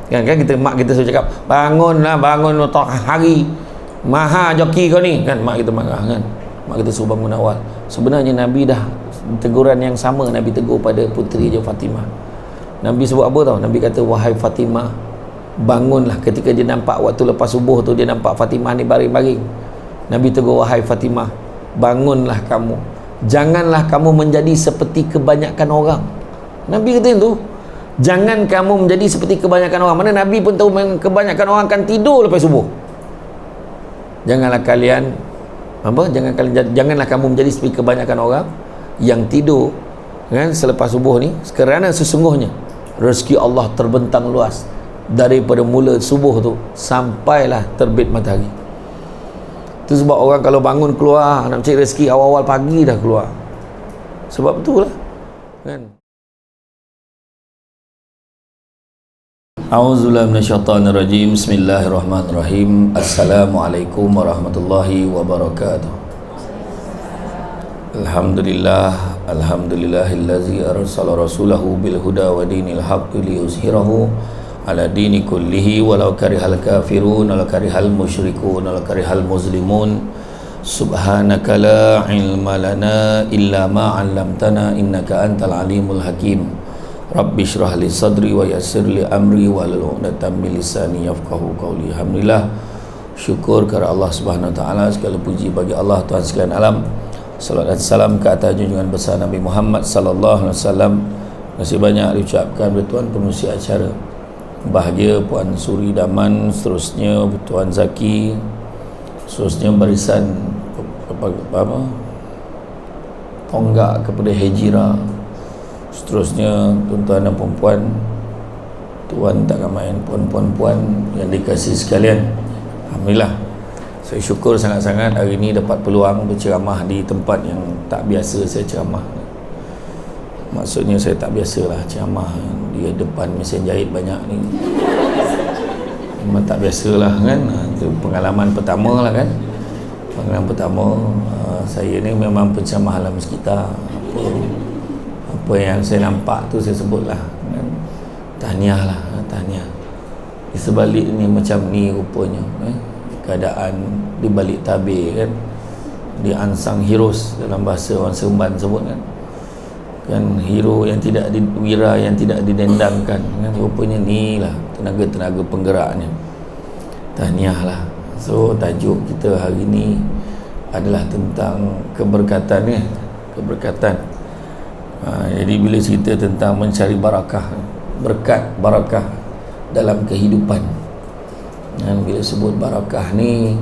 Kan kita mak kita suruh cakap, bangun tak hari. Maha joki kau ni, kan mak kita marah kan. Mak kita suruh bangun awal. Sebenarnya Nabi dah teguran yang sama Nabi tegur pada puteri dia Fatimah. Nabi sebut apa tau? Nabi kata, wahai Fatimah, bangunlah. Ketika dia nampak waktu lepas subuh tu, dia nampak Fatimah ni baring-baring. Nabi tegur, wahai Fatimah, bangunlah kamu, janganlah kamu menjadi seperti kebanyakan orang. Nabi kata itu, jangan kamu menjadi seperti kebanyakan orang. Mana Nabi pun tahu kebanyakan orang akan tidur lepas subuh. Janganlah kamu menjadi seperti kebanyakan orang yang tidur kan selepas subuh ni, kerana sesungguhnya rezeki Allah terbentang luas daripada mula subuh tu sampailah terbit matahari. Itu sebab orang kalau bangun keluar nak cari rezeki awal-awal pagi dah keluar. Sebab itulah kan. A'udzubillahi minasyaitonirrajim. Bismillahirrahmanirrahim. Assalamualaikum warahmatullahi wabarakatuh. Alhamdulillahillazi arsala rasulahu bil huda wa dinil haqqi liyuzhirahu ala dini kullihi walau karihal kafirun walau karihal musyrikun walau karihal muslimun. Subhanaka la ilma lana illa ma 'allamtana innaka antal alimul hakim. Rabbi syrah li sadri wa yassir li amri wa hlul 'uqdatam min lisani yafqahu qawli. Alhamdulillah, syukur kepada Allah Subhanahu wa taala, segala puji bagi Allah Tuhan sekalian alam. Salat dan salam ke atas junjungan besar Nabi Muhammad sallallahu alaihi wasallam. Terima kasih banyak diucapkan kepada tuan pengurusi acara. Bahagia Puan Suri Daman, seterusnya Tuan Zaki, seterusnya barisan tonggak kepada Hejira, seterusnya tuan-tuan dan puan-puan, tuan tak ramai puan-puan yang dikasihi sekalian. Alhamdulillah, saya syukur sangat-sangat hari ini dapat peluang berceramah di tempat yang tak biasa saya ceramah. Maksudnya saya tak biasalah ceramah di depan mesin jahit banyak ni. Memang tak biasalah kan. Itu pengalaman pertama lah kan. Pengalaman pertama saya ni memang penceramah alam sekitar. Apa yang saya nampak tu saya sebutlah kan? Tahniah lah, tahniah. Di sebalik ni macam ni rupanya keadaan di balik tabir kan, di ansang heroes dalam bahasa orang Seremban sebut kan hero yang tidak wira yang tidak didendangkan kan, rupanya ni lah tenaga-tenaga penggeraknya. Tahniah lah. So tajuk kita hari ni adalah tentang keberkatan keberkatan. Jadi bila cerita tentang mencari barakah, berkat, barakah dalam kehidupan, dan bila sebut barakah ni,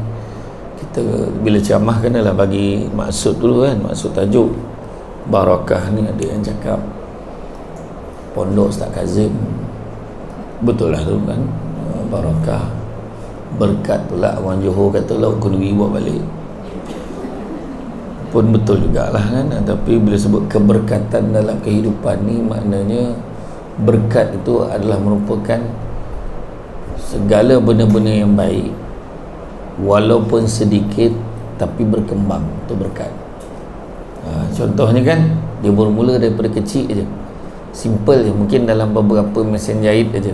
kita bila ceramah kan adalah bagi maksud dulu kan, maksud tajuk. Barakah ni ada yang cakap Pondok Ustaz Kazim, betul lah tu kan, barakah. Berkat pula orang Johor kata laut kenduri buat balik, pun betul jugalah kan. Tapi bila sebut keberkatan dalam kehidupan ni, maknanya berkat itu adalah merupakan segala benda-benda yang baik, walaupun sedikit tapi berkembang, itu berkat. Contohnya kan, dia bermula daripada kecil je, simple je, mungkin dalam beberapa mesin jahit aja,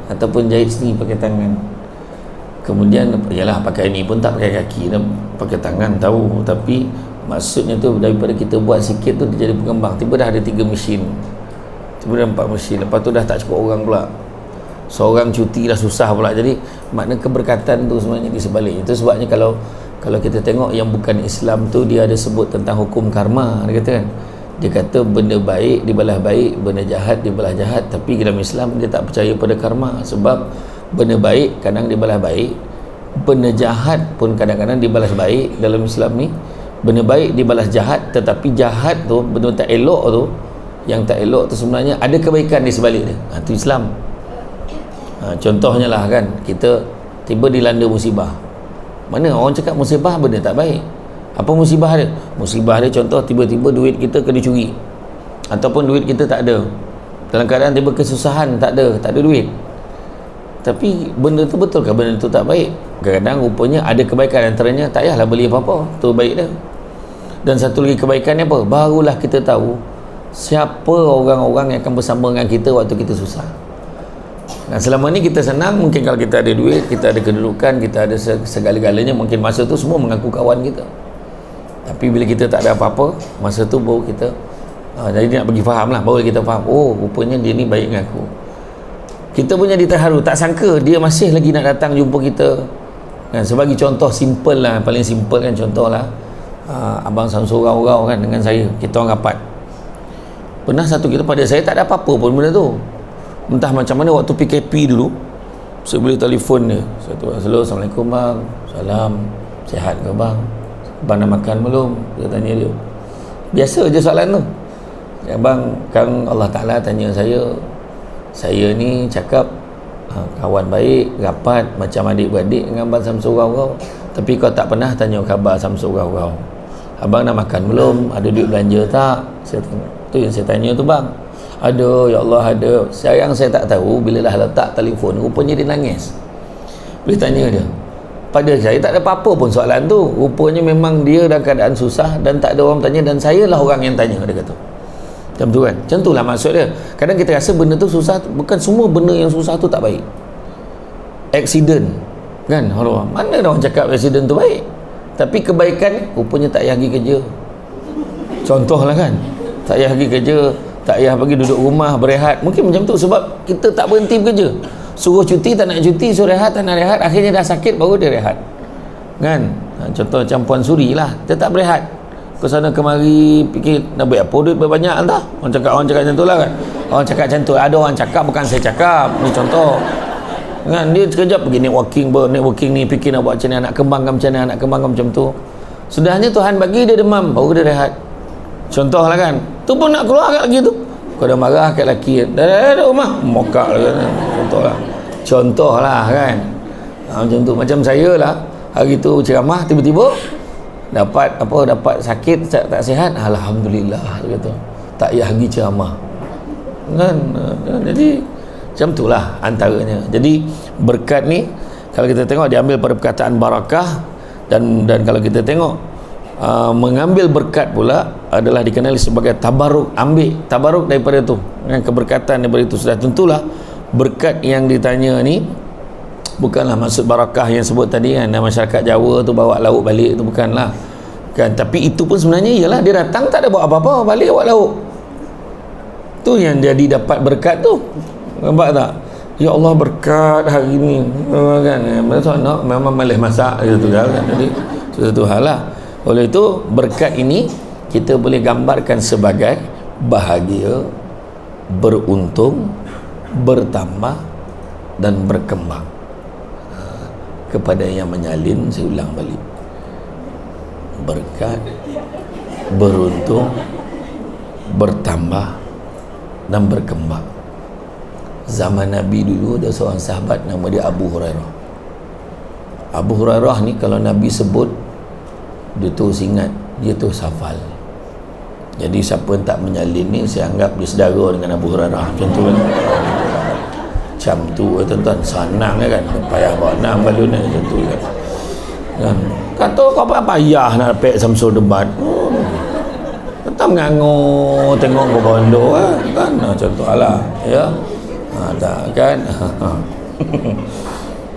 ataupun jahit sendiri pakai tangan. Kemudian yalah pakai ni pun tak pakai kaki, dah pakai tangan tahu, tapi maksudnya tu daripada kita buat sikit tu dia jadi berkembang. Tiba dah ada 3 mesin, tiba dah 4 mesin, lepas tu dah tak cukup orang pula, seorang cuti dah susah pula. Jadi makna keberkatan tu sebenarnya di sebalik itu. Sebabnya kalau kita tengok yang bukan Islam tu, dia ada sebut tentang hukum karma. Dia kata kan, dia kata benda baik dibalas baik, benda jahat dibalas jahat. Tapi dalam Islam dia tak percaya pada karma, sebab benda baik kadang dibalas baik, benda jahat pun kadang-kadang dibalas baik. Dalam Islam ni benda baik dibalas jahat, tetapi jahat tu, benda tak elok tu, yang tak elok tu sebenarnya ada kebaikan di sebalik dia. Itu Islam. Contohnya lah kan, kita tiba dilanda musibah. Mana orang cakap musibah benda tak baik. Apa musibah dia? Musibah dia contoh tiba-tiba duit kita kena curi, ataupun duit kita tak ada, dalam keadaan tiba kesusahan, tak ada duit. Tapi benda tu betul ke benda tu tak baik? Kadang-kadang rupanya ada kebaikan, antaranya tak payahlah beli apa-apa, tu baik dia. Dan satu lagi kebaikannya apa? Barulah kita tahu siapa orang-orang yang akan bersama dengan kita waktu kita susah. Nah, selama ni kita senang, mungkin kalau kita ada duit, kita ada kedudukan, kita ada segala-galanya, mungkin masa tu semua mengaku kawan kita. Tapi bila kita tak ada apa-apa, masa tu baru kita jadi dia nak bagi faham lah, baru kita faham, oh rupanya dia ni baik dengan aku. Kita pun jadi terharu, tak sangka dia masih lagi nak datang jumpa kita kan. Sebagai contoh simple lah, paling simple kan, contoh lah Abang Samsul Rau kan dengan saya, kita orang rapat. Pernah satu kita, pada saya tak ada apa-apa pun benda tu, entah macam mana waktu PKP dulu, saya boleh telefon dia, saya tu, hello, Assalamualaikum bang, salam, sihat ke bang, abang dah makan belum, saya tanya dia, biasa je soalan tu. Ya bang, kan Allah Ta'ala tanya saya ni cakap kawan baik, rapat macam adik-beradik dengan Abang Samsul Rau, tapi kau tak pernah tanya khabar Samsul Rau. Abang dah makan belum, ada duit belanja tak? Saya tanya, tu yang saya tanya tu bang. Ada, ya Allah ada. Sayang saya tak tahu, bila dah letak telefon rupanya dia nangis. Boleh tanya dia, pada saya tak ada apa-apa pun soalan tu, rupanya memang dia dalam keadaan susah dan tak ada orang tanya, dan saya lah orang yang tanya, dia kata macam tu kan. Macam tu lah maksud dia. Kadang kita rasa benda tu susah, bukan semua benda yang susah tu tak baik. Accident kan, mana orang cakap accident tu baik, tapi kebaikan rupanya tak payah pergi kerja, contoh lah kan, tak payah pergi kerja, tak payah pergi duduk rumah berehat, mungkin macam tu sebab kita tak berhenti bekerja. Suruh cuti tak nak cuti, suruh rehat tak nak rehat, akhirnya dah sakit baru dia rehat kan. Contoh macam Puan Suri lah, dia tak berehat, ke sana kemari, fikir nak buat apa duit banyak entah. Orang cakap macam tu lah kan, orang cakap macam tu, ada orang cakap, bukan saya cakap ni contoh kan. Dia sekejap pergi networking ni, fikir nak buat macam ni, nak kembangkan macam ni, nak kembangkan macam tu, sudahnya Tuhan bagi dia demam baru dia rehat, contoh lah kan. Tu pun nak keluar kat lagi tu, kau dah marah kat lelaki, dah rumah mokak lah kan. Contoh lah kan. Macam tu, macam saya lah, hari tu ceramah, tiba-tiba dapat sakit, tak sihat, alhamdulillah dia kata, tak payah pergi ceramah kan. Jadi macam tu lah antaranya. Jadi berkat ni kalau kita tengok diambil pada perkataan barakah, dan kalau kita tengok mengambil berkat pula adalah dikenali sebagai tabaruk. Ambil tabaruk daripada tu kan, keberkatan daripada itu. Sudah tentulah berkat yang ditanya ni bukanlah maksud barakah yang sebut tadi kan, masyarakat Jawa tu bawa lauk balik, tu bukanlah kan. Tapi itu pun sebenarnya ialah dia datang tak ada bawa apa-apa, balik bawa lauk, tu yang jadi dapat berkat tu. Nampak tak? Ya Allah berkat hari ni kan, memang malas masak gitu kan. Jadi satu hal lah. Oleh itu berkat ini kita boleh gambarkan sebagai bahagia, beruntung, bertambah dan berkembang. Kepada yang menyalin, saya ulang balik, berkat, beruntung, bertambah dan berkembang. Zaman Nabi dulu ada seorang sahabat nama dia Abu Hurairah. Abu Hurairah ni kalau Nabi sebut, dia terus ingat, dia terus hafal. Jadi siapa yang tak menyalin ni, saya anggap dia saudara dengan Abu Hurairah. Macam tu kan, macam tu tuan-tuan, senang kan, payah bawa 6 balun macam tu kan. Kata kau apa payah nak dapat Samsul debat, tetap mengangur tengok ke bondo kan, macam tu lah ya. Tak kan.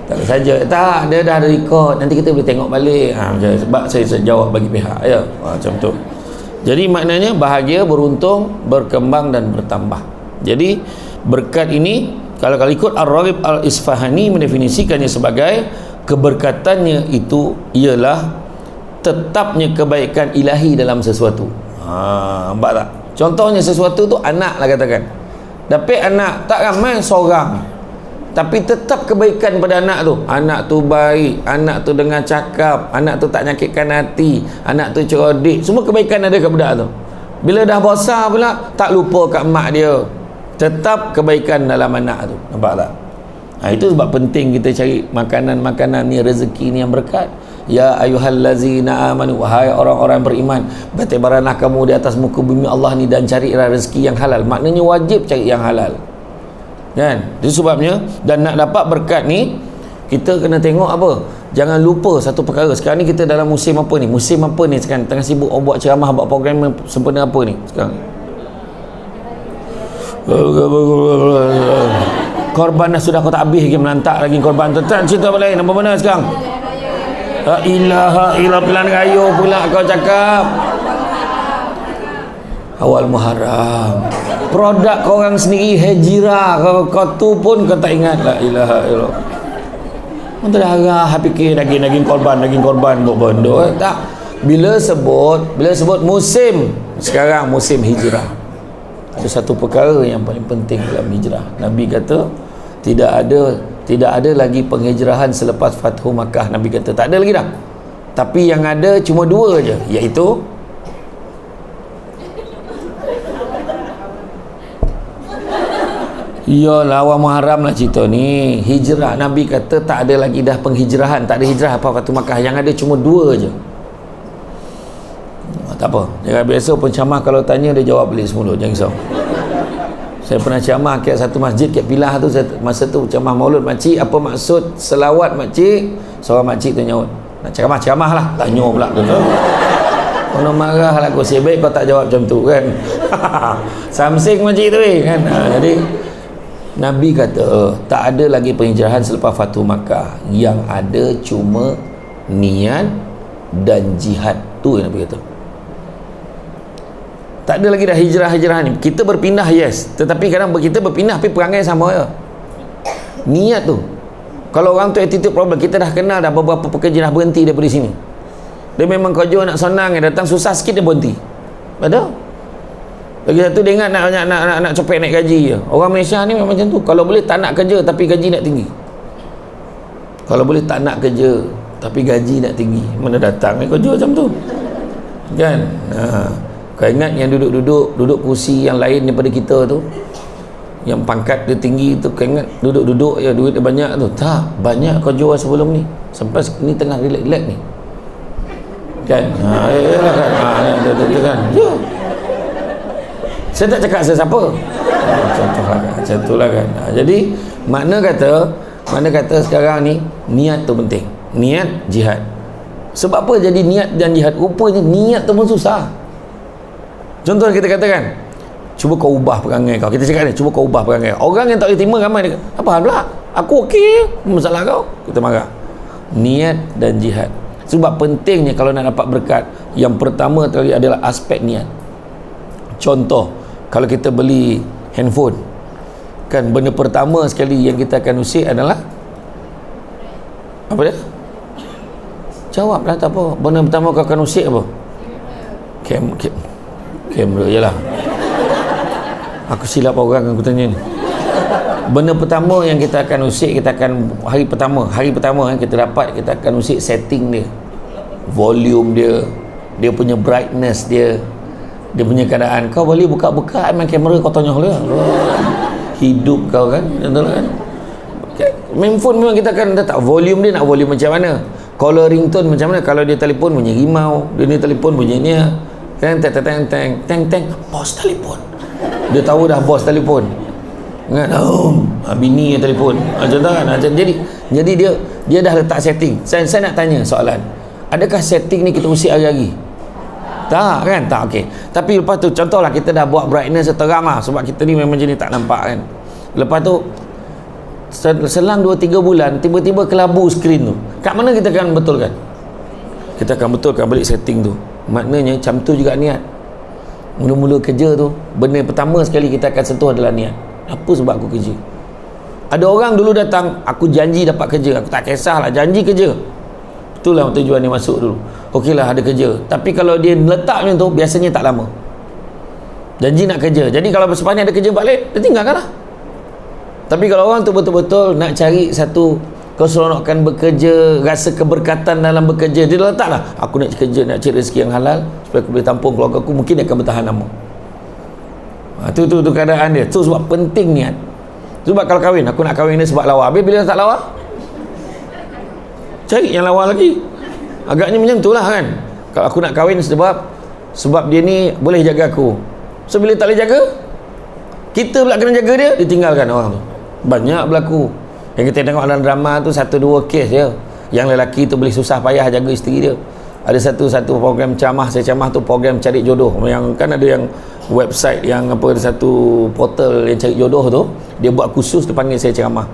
Tak saja, tak, dia dah ada record, nanti kita boleh tengok balik sebab saya jawab bagi pihak ya. Macam tu. Jadi maknanya bahagia, beruntung, berkembang dan bertambah. Jadi berkat ini kalau ikut Ar-Raghib Al-Isfahani mendefinisikannya sebagai keberkatannya itu ialah tetapnya kebaikan ilahi dalam sesuatu. Nampak tak? Contohnya sesuatu tu anak lah katakan, dapat anak tak ramai, seorang, tapi tetap kebaikan pada anak tu. Anak tu baik, anak tu dengar cakap, anak tu tak nyakitkan hati, anak tu cerdik, semua kebaikan ada kat budak tu. Bila dah besar pula tak lupa kat mak dia, tetap kebaikan dalam anak tu. Nampak tak? Itu sebab penting kita cari makanan-makanan ni, rezeki ni yang berkat. Ya ayyuhallazina amanu, wahai orang-orang beriman, bertebaranlah kamu di atas muka bumi Allah ni dan carilah rezeki yang halal. Maknanya wajib cari yang halal kan. Itu sebabnya, dan nak dapat berkat ni kita kena tengok apa, jangan lupa satu perkara. Sekarang ni kita dalam musim apa ni, sekarang tengah sibuk buat ceramah, buat program sempena apa ni sekarang? Korban dah sudah kau tak habis lagi melantak lagi korban tu. Tak cerita apa lain. Apa mana sekarang? La ilaha illallah, pilihan raya pula kau cakap. Awal Muharram. Produk kau orang sendiri hijrah. Kau tu pun kau tak ingat. La ilaha illallah. Untuk darah fikir daging korban buat benda. Tak. Bila sebut musim, sekarang musim hijrah, ada satu perkara yang paling penting dalam hijrah. Nabi kata tidak ada lagi penghijrahan selepas Fathu Makkah. Nabi kata tak ada lagi dah. Tapi yang ada cuma dua je, iaitu iyalah awal Muharram lah cerita ni. Hijrah, Nabi kata tak ada lagi dah penghijrahan, tak ada hijrah apa Fathu Makkah. Yang ada cuma dua je. Tak apa, jangan biasa pencamah kalau tanya dia jawab balik semula, jangan risau. Saya pernah ceramah kat satu masjid kat Pilah tu, masa tu ceramah Maulud makcik, apa maksud selawat makcik? Seorang makcik tu nyaut, nak ceramah lah, tanya pula tu. Kau marah lah, kau sebab kau tak jawab macam tu kan. Samsing makcik tu kan. Jadi Nabi kata tak ada lagi penghijrahan selepas Fathu Makkah. Yang ada cuma niat dan jihad. Tu yang Nabi kata. Tak ada lagi dah hijrah ni. Kita berpindah, yes, tetapi kadang kita berpindah tapi perangai sama je. Niat tu. Kalau orang tu attitude problem, kita dah kenal dah beberapa pekerja dah berhenti daripada sini. Dia memang kerja nak senang, datang susah sikit dia berhenti. Betul? Lagi satu dia ingat nak copet naik gaji je. Orang Malaysia ni memang macam tu. Kalau boleh tak nak kerja tapi gaji nak tinggi. Kalau boleh tak nak kerja tapi gaji nak tinggi. Mana datang kerja macam tu? Kan? Kau ingat yang duduk kursi yang lain daripada kita tu, yang pangkat dia tinggi tu, kau ingat duduk ya duit dia banyak tu? Tak, banyak kau jual sebelum ni. Sampai ni tengah relax-relax ni. Kan? Kan? Ya. Saya tak cakap saya siapa. Macam tu lah kan. Jadi makna kata sekarang ni niat tu penting. Niat jihad. Sebab apa jadi niat dan jihad? Rupanya niat tu pun susah. Contoh kita katakan, cuba kau ubah perangai kau. Kita cakap ni, cuba kau ubah perangai. Orang yang tak boleh terima ramai dia, apa hal pula? Aku okey, masalah kau. Kita marah. Niat dan jihad. Sebab pentingnya kalau nak dapat berkat, yang pertama tadi adalah aspek niat. Contoh, kalau kita beli handphone, kan benda pertama sekali yang kita akan usik adalah apa dia? Jawablah, tak apa. Benda pertama kau akan usik apa? Kamera je lah. Aku silap orang aku tanya ni. Benda pertama yang kita akan usik, kita akan hari pertama kita dapat, kita akan usik setting dia, volume dia punya brightness dia punya keadaan. Kau boleh buka-buka main kamera kau tanya dia. Hidup kau kan, kan? Main phone memang kita akan letak volume dia, nak volume macam mana, caller ringtone macam mana. Kalau dia telefon bunyi rimau, dia telefon bunyi ni kan, teng bos telefon. Dia tahu dah bos telefon kan, bini yang telefon macam tu kan. Jadi dia dah letak setting. Saya nak tanya soalan, adakah setting ni kita usik hari-hari? Tak kan? Tak, okey. Tapi lepas tu contohlah kita dah buat brightness terang lah, sebab kita ni memang jenis tak nampak kan. Lepas tu selang 2-3 bulan tiba-tiba kelabu skrin tu, kat mana kita akan betulkan? Kita akan betulkan balik setting tu. Maknanya macam tu juga niat. Mula-mula kerja tu, benda pertama sekali kita akan sentuh adalah niat. Apa sebab aku kerja? Ada orang dulu datang, aku janji dapat kerja, aku tak kisahlah, janji kerja. Itulah tujuan dia masuk dulu. Okeylah ada kerja. Tapi kalau dia letak macam tu, biasanya tak lama. Janji nak kerja. Jadi kalau sepanjang ada kerja balik, dia tinggalkan lah. Tapi kalau orang tu betul-betul nak cari satu keseronokan bekerja, rasa keberkatan dalam bekerja, dia letaklah, aku nak kerja, nak cari rezeki yang halal supaya aku boleh tampung keluarga aku, mungkin dia akan bertahan lama. Tu keadaan dia. Tu sebab penting niat. Sebab kalau kahwin, aku nak kahwin dia sebab lawa. Habis bila tak lawa, cari yang lawa lagi. Agaknya macam tu lah kan. Kalau aku nak kahwin sebab dia ni boleh jaga aku. So bila tak boleh jaga, kita pula kena jaga dia, ditinggalkan orang tu. Banyak berlaku. Yang kita tengok dalam drama tu 1-2 kes je. Yang lelaki tu boleh susah payah jaga isteri dia. Ada satu program ceramah, saya ceramah tu program cari jodoh. Yang kan ada yang website yang apa, satu portal yang cari jodoh tu, dia buat khusus, dia panggil saya ceramah.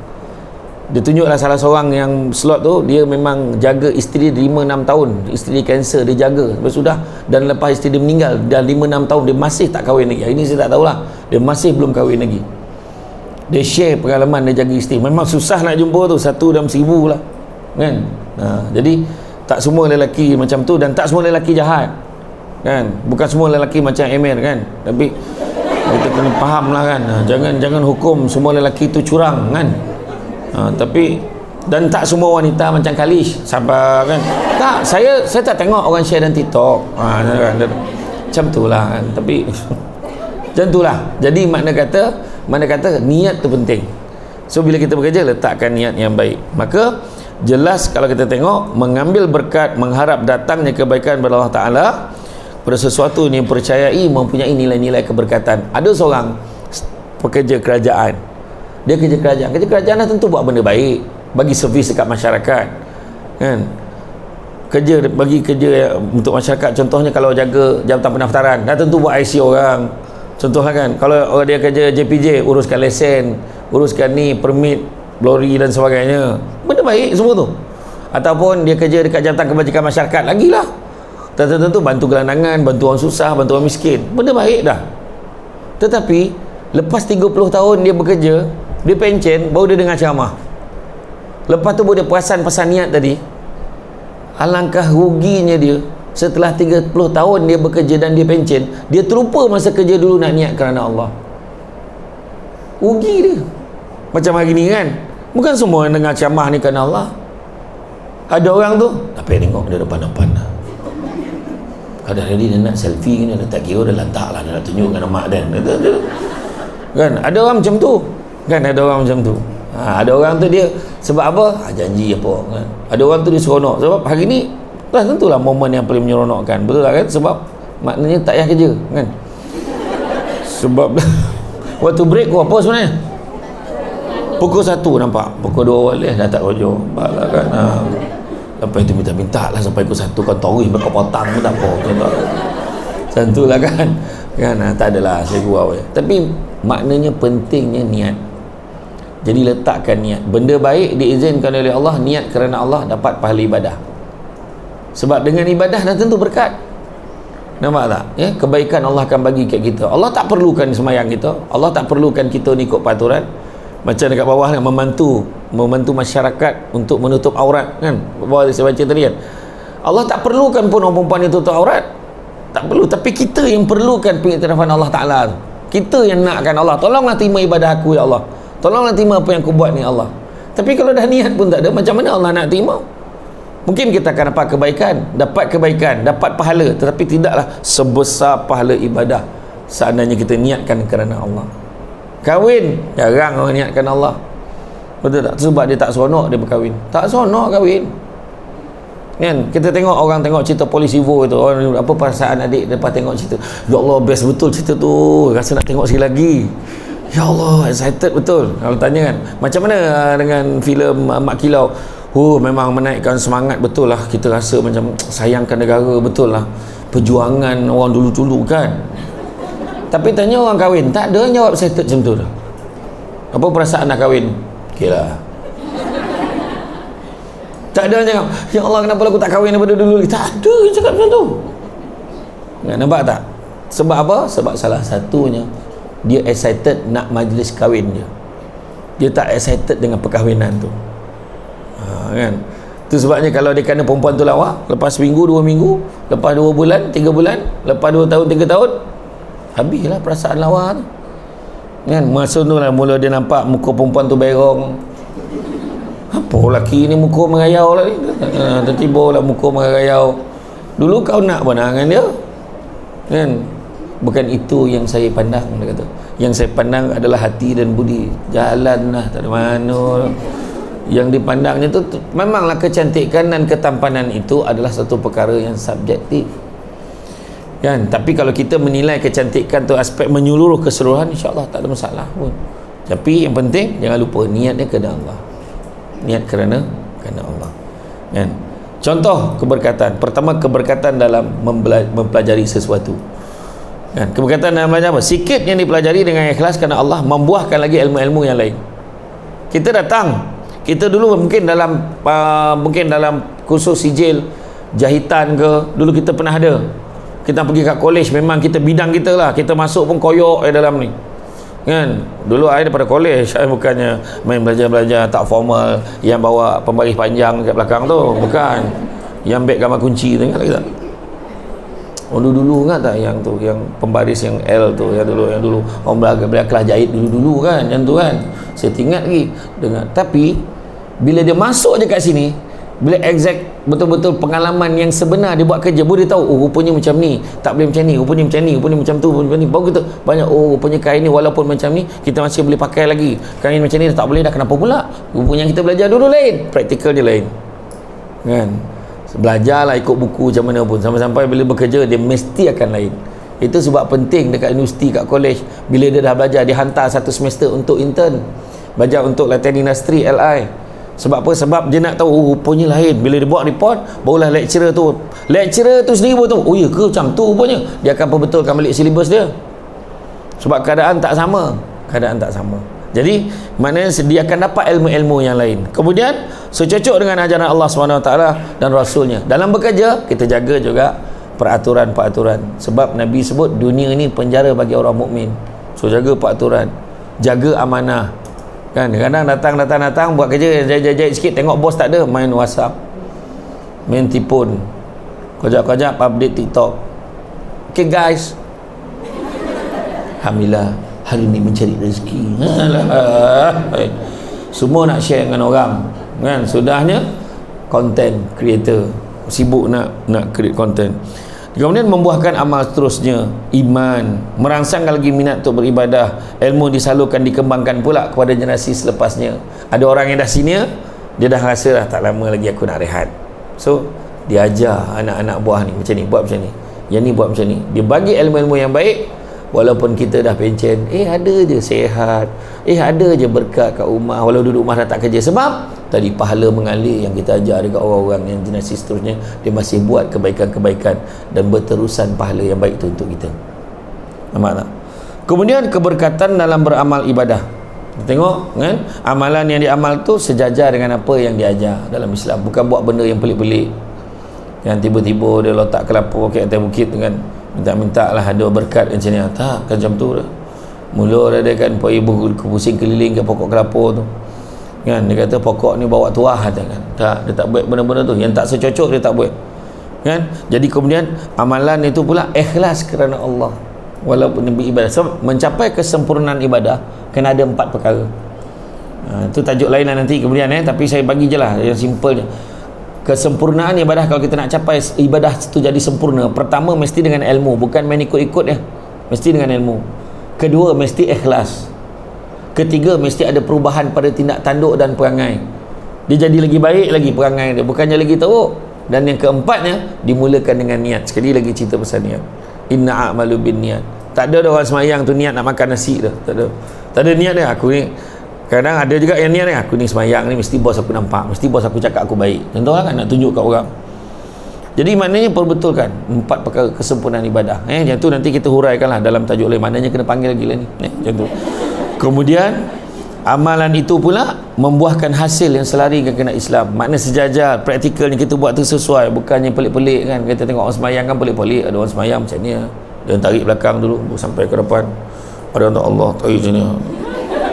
Dia tunjuklah salah seorang yang slot tu, dia memang jaga isteri dia 5-6 tahun, isteri dia kanser, dia jaga lepas sudah, dan lepas isteri dia meninggal dah 5-6 tahun dia masih tak kahwin lagi. Ini saya tak tahulah, dia masih belum kahwin lagi. Dia share pengalaman dia jaga isteri. Memang susah nak jumpa tu, 1 dalam 1000 lah kan. Jadi tak semua lelaki macam tu, dan tak semua lelaki jahat kan, bukan semua lelaki macam Emir kan. Tapi kita kena faham lah kan, jangan hukum semua lelaki tu curang kan. Tapi dan tak semua wanita macam Kalish sabar kan. Tak, saya tak tengok orang share dalam TikTok macam tu lah kan. Tapi macam tu lah. Jadi makna kata niat tu penting. So bila kita bekerja, letakkan niat yang baik. Maka jelas kalau kita tengok, mengambil berkat, mengharap datangnya kebaikan dari Allah Ta'ala pada sesuatu yang percayai mempunyai nilai-nilai keberkatan. Ada seorang pekerja kerajaan, dia kerja kerajaan dah tentu buat benda baik, bagi servis dekat masyarakat kan, bagi kerja untuk masyarakat. Contohnya kalau jaga jabatan pendaftaran, dah tentu buat IC orang. Contohnya kan, kalau dia kerja JPJ, uruskan lesen, uruskan ni permit lori dan sebagainya, benda baik semua tu. Ataupun dia kerja dekat jabatan kebajikan masyarakat, lagilah tentu bantu gelandangan, bantu orang susah, bantu orang miskin, benda baik dah. Tetapi lepas 30 tahun dia bekerja, dia pencen, baru dia dengar ceramah. Lepas tu baru dia perasan pasal niat tadi. Alangkah ruginya dia, setelah 30 tahun dia bekerja dan dia pencen, dia terlupa masa kerja dulu nak niat kerana Allah. Rugi dia. Macam hari ni kan, bukan semua yang dengar ceramah ni kerana Allah. Ada orang tu tak payah tengok dia depan-depan lah. Kadang-kadang dia nak selfie ni, dia tak kira, dia lantak lah, dia nak tunjukkan mak dan kan. Ada orang macam tu kan, ada orang macam tu. Ada orang tu dia sebab apa? Janji apa kan. Ada orang tu dia seronok sebab hari ni dah tentulah momen yang paling menyeronokkan, betul tak kan? Sebab maknanya tak payah kerja kan. Sebab waktu break kau apa sebenarnya? Pukul 1 nampak, pukul 2 balik dah tak kerja balah kan. Lepas itu minta-minta lah sampai pukul 1 kan, torih bakal potang pun tak apa macam tu lah kan. Tak adalah saya gurau. Tapi maknanya pentingnya niat. Jadi letakkan niat. Benda baik diizinkan oleh Allah, niat kerana Allah, dapat pahala ibadah. Sebab dengan ibadah dah tentu berkat. Nampak tak? Ya, kebaikan Allah akan bagi kat kita. Allah tak perlukan semayang kita, Allah tak perlukan kita ni ikut peraturan. Macam dekat bawah kan, membantu masyarakat untuk menutup aurat kan. Bawah saya baca tadi kan, Allah tak perlukan pun orang perempuan yang tutup aurat, tak perlu. Tapi kita yang perlukan pengiktirafan Allah Ta'ala tu. Kita yang nakkan Allah, tolonglah terima ibadah aku ya Allah, tolonglah terima apa yang aku buat ni Allah. Tapi kalau dah niat pun tak ada, macam mana Allah nak terima? Mungkin kita akan dapat kebaikan, dapat pahala, tetapi tidaklah sebesar pahala ibadah seandainya kita niatkan kerana Allah. Kahwin, jarang orang niatkan Allah, betul tak? Sebab dia tak seronok dia berkahwin, tak seronok kahwin kan. Kita tengok orang tengok cerita Polis Evo itu, orang apa perasaan adik lepas tengok cerita, ya Allah best betul cerita tu, rasa nak tengok sekali lagi. Ya Allah, excited betul. Kalau tanya kan, macam mana dengan filem Mak Kilau? Memang menaikkan semangat betul lah. Kita rasa macam sayangkan negara betul lah, perjuangan orang dulu-dulu kan. Tapi tanya orang kahwin, tak ada yang jawab excited macam tu dah. Apa perasaan nak kahwin? Okey lah. Tak ada yang cakap, ya Allah kenapa aku tak kahwin daripada dulu lagi. Tak ada yang cakap macam tu. Nampak tak? Sebab apa? Sebab salah satunya dia excited nak majlis kahwin dia. Dia tak excited dengan perkahwinan tu. Kan? Itu sebabnya kalau dia kena perempuan tu lawa, lepas seminggu, 2 minggu, lepas 2 bulan, 3 bulan, lepas 2 tahun, 3 tahun, habislah perasaan lawa tu. Kan? Masa tu lah mula dia nampak muka perempuan tu berong. Apa lelaki ni muka merayau lah ni. Tiba-tiba lah muka merayau. Dulu kau nak benar dengan dia kan? Bukan itu yang saya pandang, dia kata. Yang saya pandang adalah hati dan budi. Jalan lah, tak ada mana. Yang dipandangnya tu memanglah kecantikan dan ketampanan itu adalah satu perkara yang subjektif kan. Tapi kalau kita menilai kecantikan tu aspek menyeluruh keseluruhan, insya-Allah tak ada masalah pun. Tapi yang penting jangan lupa niatnya kerana Allah. Niat kerana Allah kan. Contoh keberkatan. Pertama, keberkatan dalam mempelajari sesuatu. Kan, keberkatan dalam belajar apa? Sikit yang dipelajari dengan ikhlas kerana Allah membuahkan lagi ilmu-ilmu yang lain. Kita datang, kita dulu mungkin dalam kursus sijil jahitan ke, dulu kita pernah ada. Kita pergi kat kolej, memang kita bidang kita lah, kita masuk pun koyok dalam ni. Kan, dulu saya daripada kolej, saya bukannya main belajar-belajar tak formal yang bawa pembaris panjang kat belakang tu, bukan. Yang beg gambar kunci tu, ingat lagi tak? Oh, dulu ingat tak yang tu, yang pembaris yang L tu, yang dulu orang belajar kelas jahit dulu kan, yang tu kan. Saya ingat lagi dengan, tapi bila dia masuk je kat sini, bila exact betul-betul pengalaman yang sebenar dia buat kerja, baru dia tahu, oh rupanya macam ni, tak boleh macam ni, rupanya macam ni, rupanya macam tu, macam ni. Baru kita banyak, oh rupanya kain ni walaupun macam ni kita masih boleh pakai lagi, kain macam ni dah tak boleh dah, kenapa pula? Rupanya yang kita belajar dulu lain, praktikal dia lain kan. Belajarlah ikut buku macam mana pun, sampai-sampai bila bekerja dia mesti akan lain. Itu sebab penting dekat universiti, kat kolej, bila dia dah belajar, dia hantar satu semester untuk intern, belajar untuk latihan industri LI. Sebab apa? Sebab dia nak tahu, oh rupanya lain. Bila dia buat report, barulah lecturer tu sendiri baru tahu, oh ya ke macam tu rupanya. Dia akan perbetulkan balik silibus dia. Sebab keadaan tak sama. Jadi maknanya dia akan dapat ilmu-ilmu yang lain. Kemudian secocok dengan ajaran Allah SWT dan Rasulnya. Dalam bekerja kita jaga juga peraturan-peraturan. Sebab Nabi sebut dunia ini penjara bagi orang mukmin. So jaga peraturan, jaga amanah. Kan kadang datang buat kerja jahit sikit, tengok bos tak ada, main WhatsApp, main tipun, kejap-kejap update TikTok. Okay guys, alhamdulillah hari ni mencari rezeki. Semua nak share dengan orang kan. Sudahnya content creator sibuk nak create content. Kemudian membuahkan amal seterusnya, iman, merangsangkan lagi minat untuk beribadah, ilmu disalurkan, dikembangkan pula kepada generasi selepasnya. Ada orang yang dah senior, dia dah rasa dah tak lama lagi aku nak rehat, so dia ajar anak-anak buah ni macam ni, buat macam ni, yang ni buat macam ni. Dia bagi ilmu-ilmu yang baik, walaupun kita dah pencen, ada je sihat, ada je berkat kat rumah, walau duduk rumah dah tak kerja. Sebab tadi pahala mengalir yang kita ajar dekat orang-orang yang generasi seterusnya, dia masih buat kebaikan-kebaikan dan berterusan pahala yang baik itu untuk kita. Nampak tak? Kemudian keberkatan dalam beramal ibadah. Tengok kan, amalan yang diamal tu sejajar dengan apa yang diajar dalam Islam. Bukan buat benda yang pelik-pelik, yang tiba-tiba dia letak kelapa kat atas bukit dengan minta-minta lah ada berkat macam ni. Tak, kan macam tu dah. Mula dia kan ibu pusing keliling ke pokok kelapa tu kan, dia kata pokok ni bawa tuah kan. Tak, dia tak buat benda-benda tu yang tak secocok, dia tak buat kan. Jadi kemudian amalan itu pula ikhlas kerana Allah walaupun beribadah. Sebab mencapai kesempurnaan ibadah kena ada 4 perkara. Itu tajuk lain lah nanti kemudian tapi saya bagi je lah yang simple je. Kesempurnaan ibadah, kalau kita nak capai ibadah itu jadi sempurna, pertama mesti dengan ilmu, bukan main ikut-ikut mesti dengan ilmu. Kedua mesti ikhlas. Ketiga mesti ada perubahan pada tindak tanduk dan perangai, dia jadi lagi baik lagi perangai dia, bukannya lagi teruk. Dan yang keempatnya dimulakan dengan niat. Sekali lagi cerita pasal niat, inna a'malu bin niat. Tak ada orang semayang tu niat nak makan nasi dah, tak ada niat dia. Aku ni kadang ada juga yang niat ni, aku ni semayang ni mesti bos aku nampak, mesti bos aku cakap aku baik, contohlah kan, nak tunjuk kat orang. Jadi maknanya perbetulkan 4 perkara kesempurnaan ibadah. Macam tu nanti kita huraikanlah dalam tajuk lain, maknanya kena panggil lagi lah ni. Macam tu. Kemudian amalan itu pula membuahkan hasil yang selari dengan kena Islam. Makna sejajar, praktikalnya kita buat tu sesuai, bukannya pelik-pelik kan. Kita tengok orang semayang kan pelik-pelik, ada orang semayang macam ni, dia tarik belakang dulu sampai ke depan, ada untuk Allah tarik macam ni,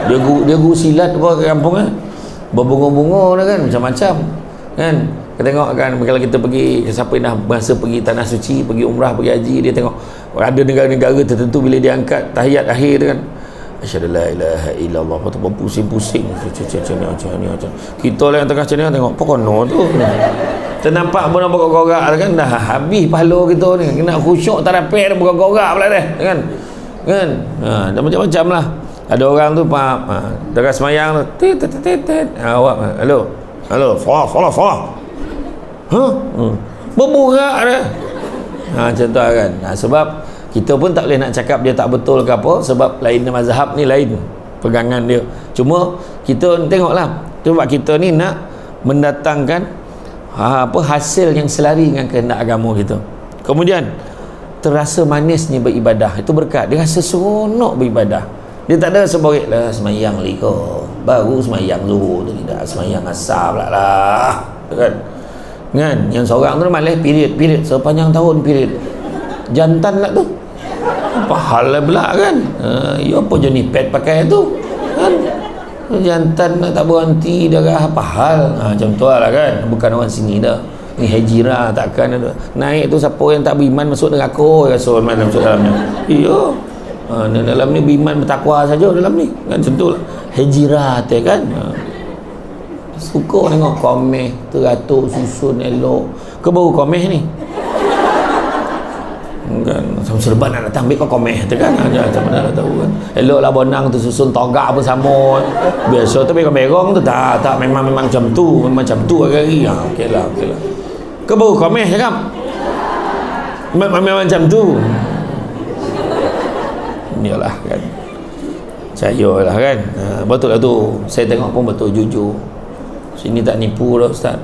dia guru silat buat ke kampung berbunga-bunga dah kan, macam-macam kan. Kita tengok kan, kalau kita pergi, siapa yang dah masa pergi tanah suci, pergi umrah, pergi haji, dia tengok ada negara-negara tertentu bila dia angkat tahiyat akhir tu kan, asyhadu la ilaha illallah, apa tu pusing-pusing macam ni. Kita lah yang tengah macam ni tengok pokono tu ternampak pun bergorak-gorak kan, dah habis pahala kita ni, kena khusyuk tak dapat dah bergorak pula dah kan. Dah macam-macam lah. Ada orang tu dekat semayang tu awak halo salah berburak dah macam tu kan. Sebab kita pun tak boleh nak cakap dia tak betul ke apa, sebab lain mazhab ni lain pegangan dia. Cuma kita tengoklah, sebab kita ni nak mendatangkan hasil yang selari dengan kehendak agama kita. Kemudian terasa manisnya beribadah. Itu berkat. Dia rasa seronok beribadah. Dia tak ada sebarik lah semayang liko, baru semayang zuhur tu tidak, semayang asar pula lah, kan? Yang seorang tu malah period sepanjang tahun period. Jantan lah tu. Apa hal lah pula kan? Ya apa jenis pad pakai tu? Kan? Jantan nak tak berhenti darah, apa hal? Macam tu lah kan? Bukan orang sini dah. Ni hijrah takkan ada. Naik tu siapa yang tak beriman masuk neraka, Rasul mana masuk dalamnya. Iya. Dalam ni beriman bertakwa saja dalam ni. Kan macam tu lah. Hijrah tu kan. Suka tengok komeh teratur susun elok. Ke baru komeh ni? Kan sama serban nak datang ambil kau komeh tu kan. Macam mana nak tahu kan. Eloklah bonang tu susun togak pun sama. Biasa tu kau berong tu tak memang macam tu, macam tu hari-hari. Okeylah. Ke baru komeh cakap. Memang macam tu. Yalah kan. Percayalah kan. Betul lah tu. Saya tengok pun betul jujur. Sini tak nipu dah ustaz.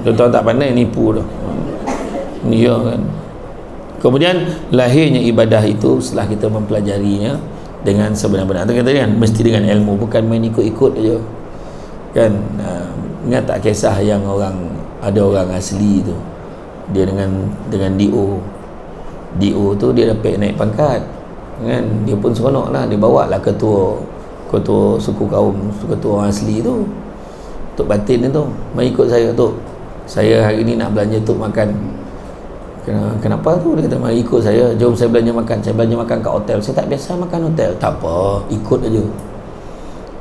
Tuan-tuan tak pandai nipu dah. Ni ya kan. Kemudian lahirnya ibadah itu setelah kita mempelajarinya dengan sebenar-benar. Kata kan mesti dengan ilmu, bukan main ikut-ikut aja. Kan ingat tak kisah yang ada orang asli tu. Dia dengan DO tu dia dapat naik pangkat. Kan dia pun seronok lah, dia bawa lah ketua suku kaum, ketua orang asli tu, Tok Batin tu, mari ikut saya Tok, saya hari ni nak belanja Tok makan. Kenapa tu? Dia kata mari ikut saya, jom saya belanja makan. Saya belanja makan kat hotel, saya tak biasa makan hotel. Tak apa, ikut aja.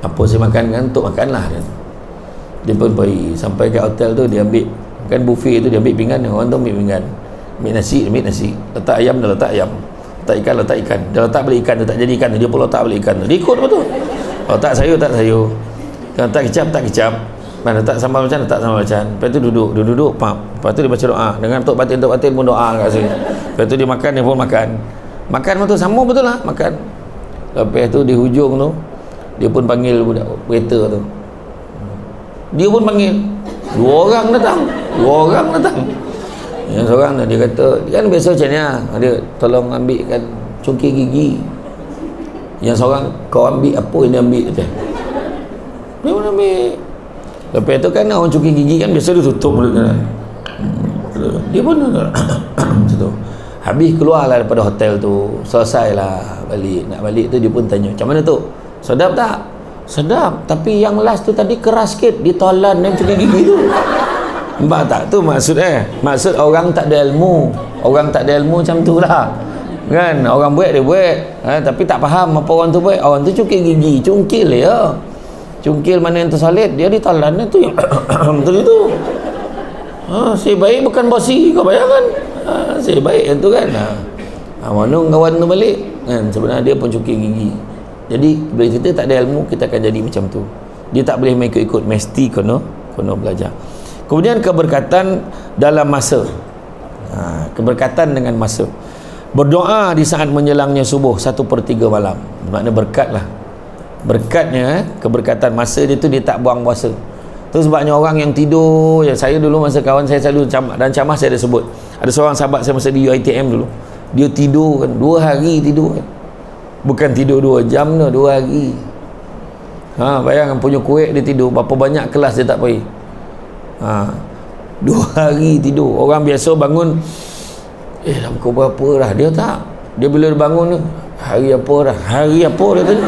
Apa saya makan kan Tok makan lah. Dia pun pergi sampai kat hotel tu, dia ambil kan buffet tu, dia ambil pinggan, orang tu ambil pinggan, ambil nasi, letak ayam, dah letak ayam, letak ikan, dah letak balik ikan tu, tak jadi ikan tu, dia pun letak balik ikan tu, dia ikut apa tu. Oh tak sayur, tak kicap, mana letak sambal macam, lepas tu duduk pap, lepas tu dia baca doa dengan Tok Batin pun doa kat sini, lepas tu dia makan, dia pun makan betul, sama betul lah makan. Lepas tu di hujung tu dia pun panggil budak waiter tu, dia pun panggil dua orang datang. Yang seorang dia kata kan biasa macam ni lah, dia tolong ambilkan cungkil gigi. Yang seorang kau ambil apa yang dia ambil dia pun ambil. Lepas tu kan orang cungkil gigi kan biasa dia tutup mulut kan. Dia pun macam tu. Habis keluarlah daripada hotel tu, selesailah balik. Nak balik tu dia pun tanya, macam mana tu? Sedap tak? Sedap, tapi yang last tu tadi keras sikit, ditolan dan cungkil gigi tu. Nampak tak? Tu maksud orang tak ada ilmu. Orang tak ada ilmu macam tu lah kan. Orang buat dia buat, tapi tak faham apa orang tu buat. Orang tu cungkil gigi, cungkil ya, cungkil mana yang tersalit, dia ditolan tu yang betul itu. Si baik bukan bosi, kau bayangkan. Si baik yang tu kan. Manung kawan tu balik kan, sebenarnya dia pun cungkil gigi. Jadi bila kita tak ada ilmu, kita akan jadi macam tu. Dia tak boleh main ikut-ikut, mesti kena belajar. Kemudian keberkatan dalam masa. Keberkatan dengan masa. Berdoa di saat menjelangnya subuh 1/3 malam. Maknanya berkat lah. Berkatnya, keberkatan masa dia tu, dia tak buang puasa. Tu sebabnya orang yang tidur, yang saya dulu masa kawan saya selalu camat, dan camah saya ada sebut. Ada seorang sahabat saya masa di UiTM dulu. Dia tidur kan 2 hari tidur kan. Bukan tidur 2 jam dah, 2 hari. Bayangkan punya kuek dia tidur, berapa banyak kelas dia tak pergi. 2 hari tidur. Orang biasa bangun dah pukul berapa dah, dia tak. Dia bila dia bangun tu, hari apa dia tanya.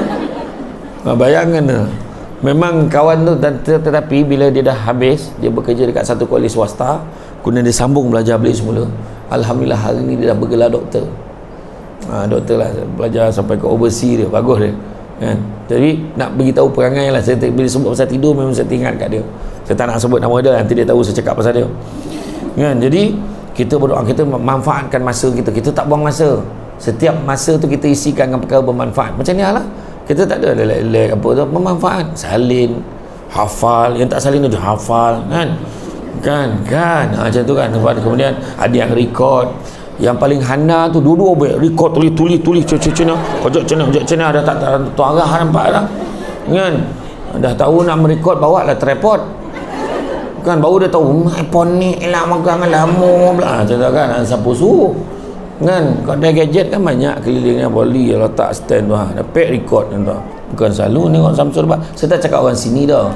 Bayangkan dah. Memang kawan tu, tetapi bila dia dah habis, dia bekerja dekat satu kolej swasta, kemudian dia sambung belajar balik semula. Alhamdulillah hari ni dia dah bergelar doktor. Doktor lah, belajar sampai ke overseas dia, bagus dia kan. Jadi nak beritahu perangai lah, saya bila sebut pasal tidur memang saya ingat kat dia. Saya tak nak sebut nama dia, nanti dia tahu saya cakap pasal dia kan. Jadi kita berdoa, kita manfaatkan masa kita tak buang masa. Setiap masa tu kita isikan dengan perkara bermanfaat. Macam ni lah, kita tak ada lelek apa tu, bermanfaat. Salin, hafal, yang tak salin tu dia hafal kan macam tu kan. Kemudian ada yang record. Yang paling hana tu dua-dua record, tulis cina ada tak arah nampak tak kan. Dah tahu nak merekod, bawa lah tripod kan, baru dia tahu iPhone ni elah magang lama pula macam tu kan. Siapa suruh kan. Kedai gadget kan banyak kelilingnya, boleh letak stand tu, dapat record tu. Bukan selalu tengok Samsul Bab. Saya tak cakap orang sini dah.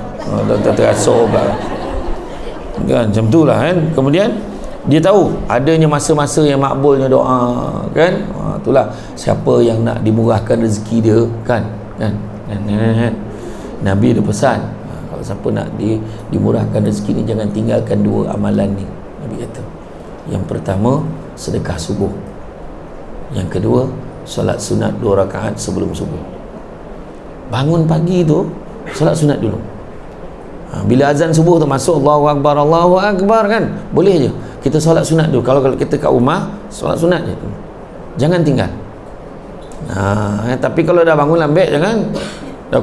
Tak terasa pula. Kan macam itulah kan. Kemudian dia tahu adanya masa-masa yang makbulnya doa, kan. Itulah siapa yang nak dimurahkan rezeki dia, kan. Nabi ada pesan, kalau siapa nak dimurahkan rezeki ni, jangan tinggalkan dua amalan ni. Nabi kata, yang pertama sedekah subuh, yang kedua solat sunat 2 rakaat sebelum subuh. Bangun pagi tu solat sunat dulu. Bila azan subuh tu masuk Allahu Akbar kan, boleh je kita solat sunat dulu. Kalau kita kat rumah, solat sunat je, jangan tinggal. Tapi kalau dah bangun lambat, jangan dah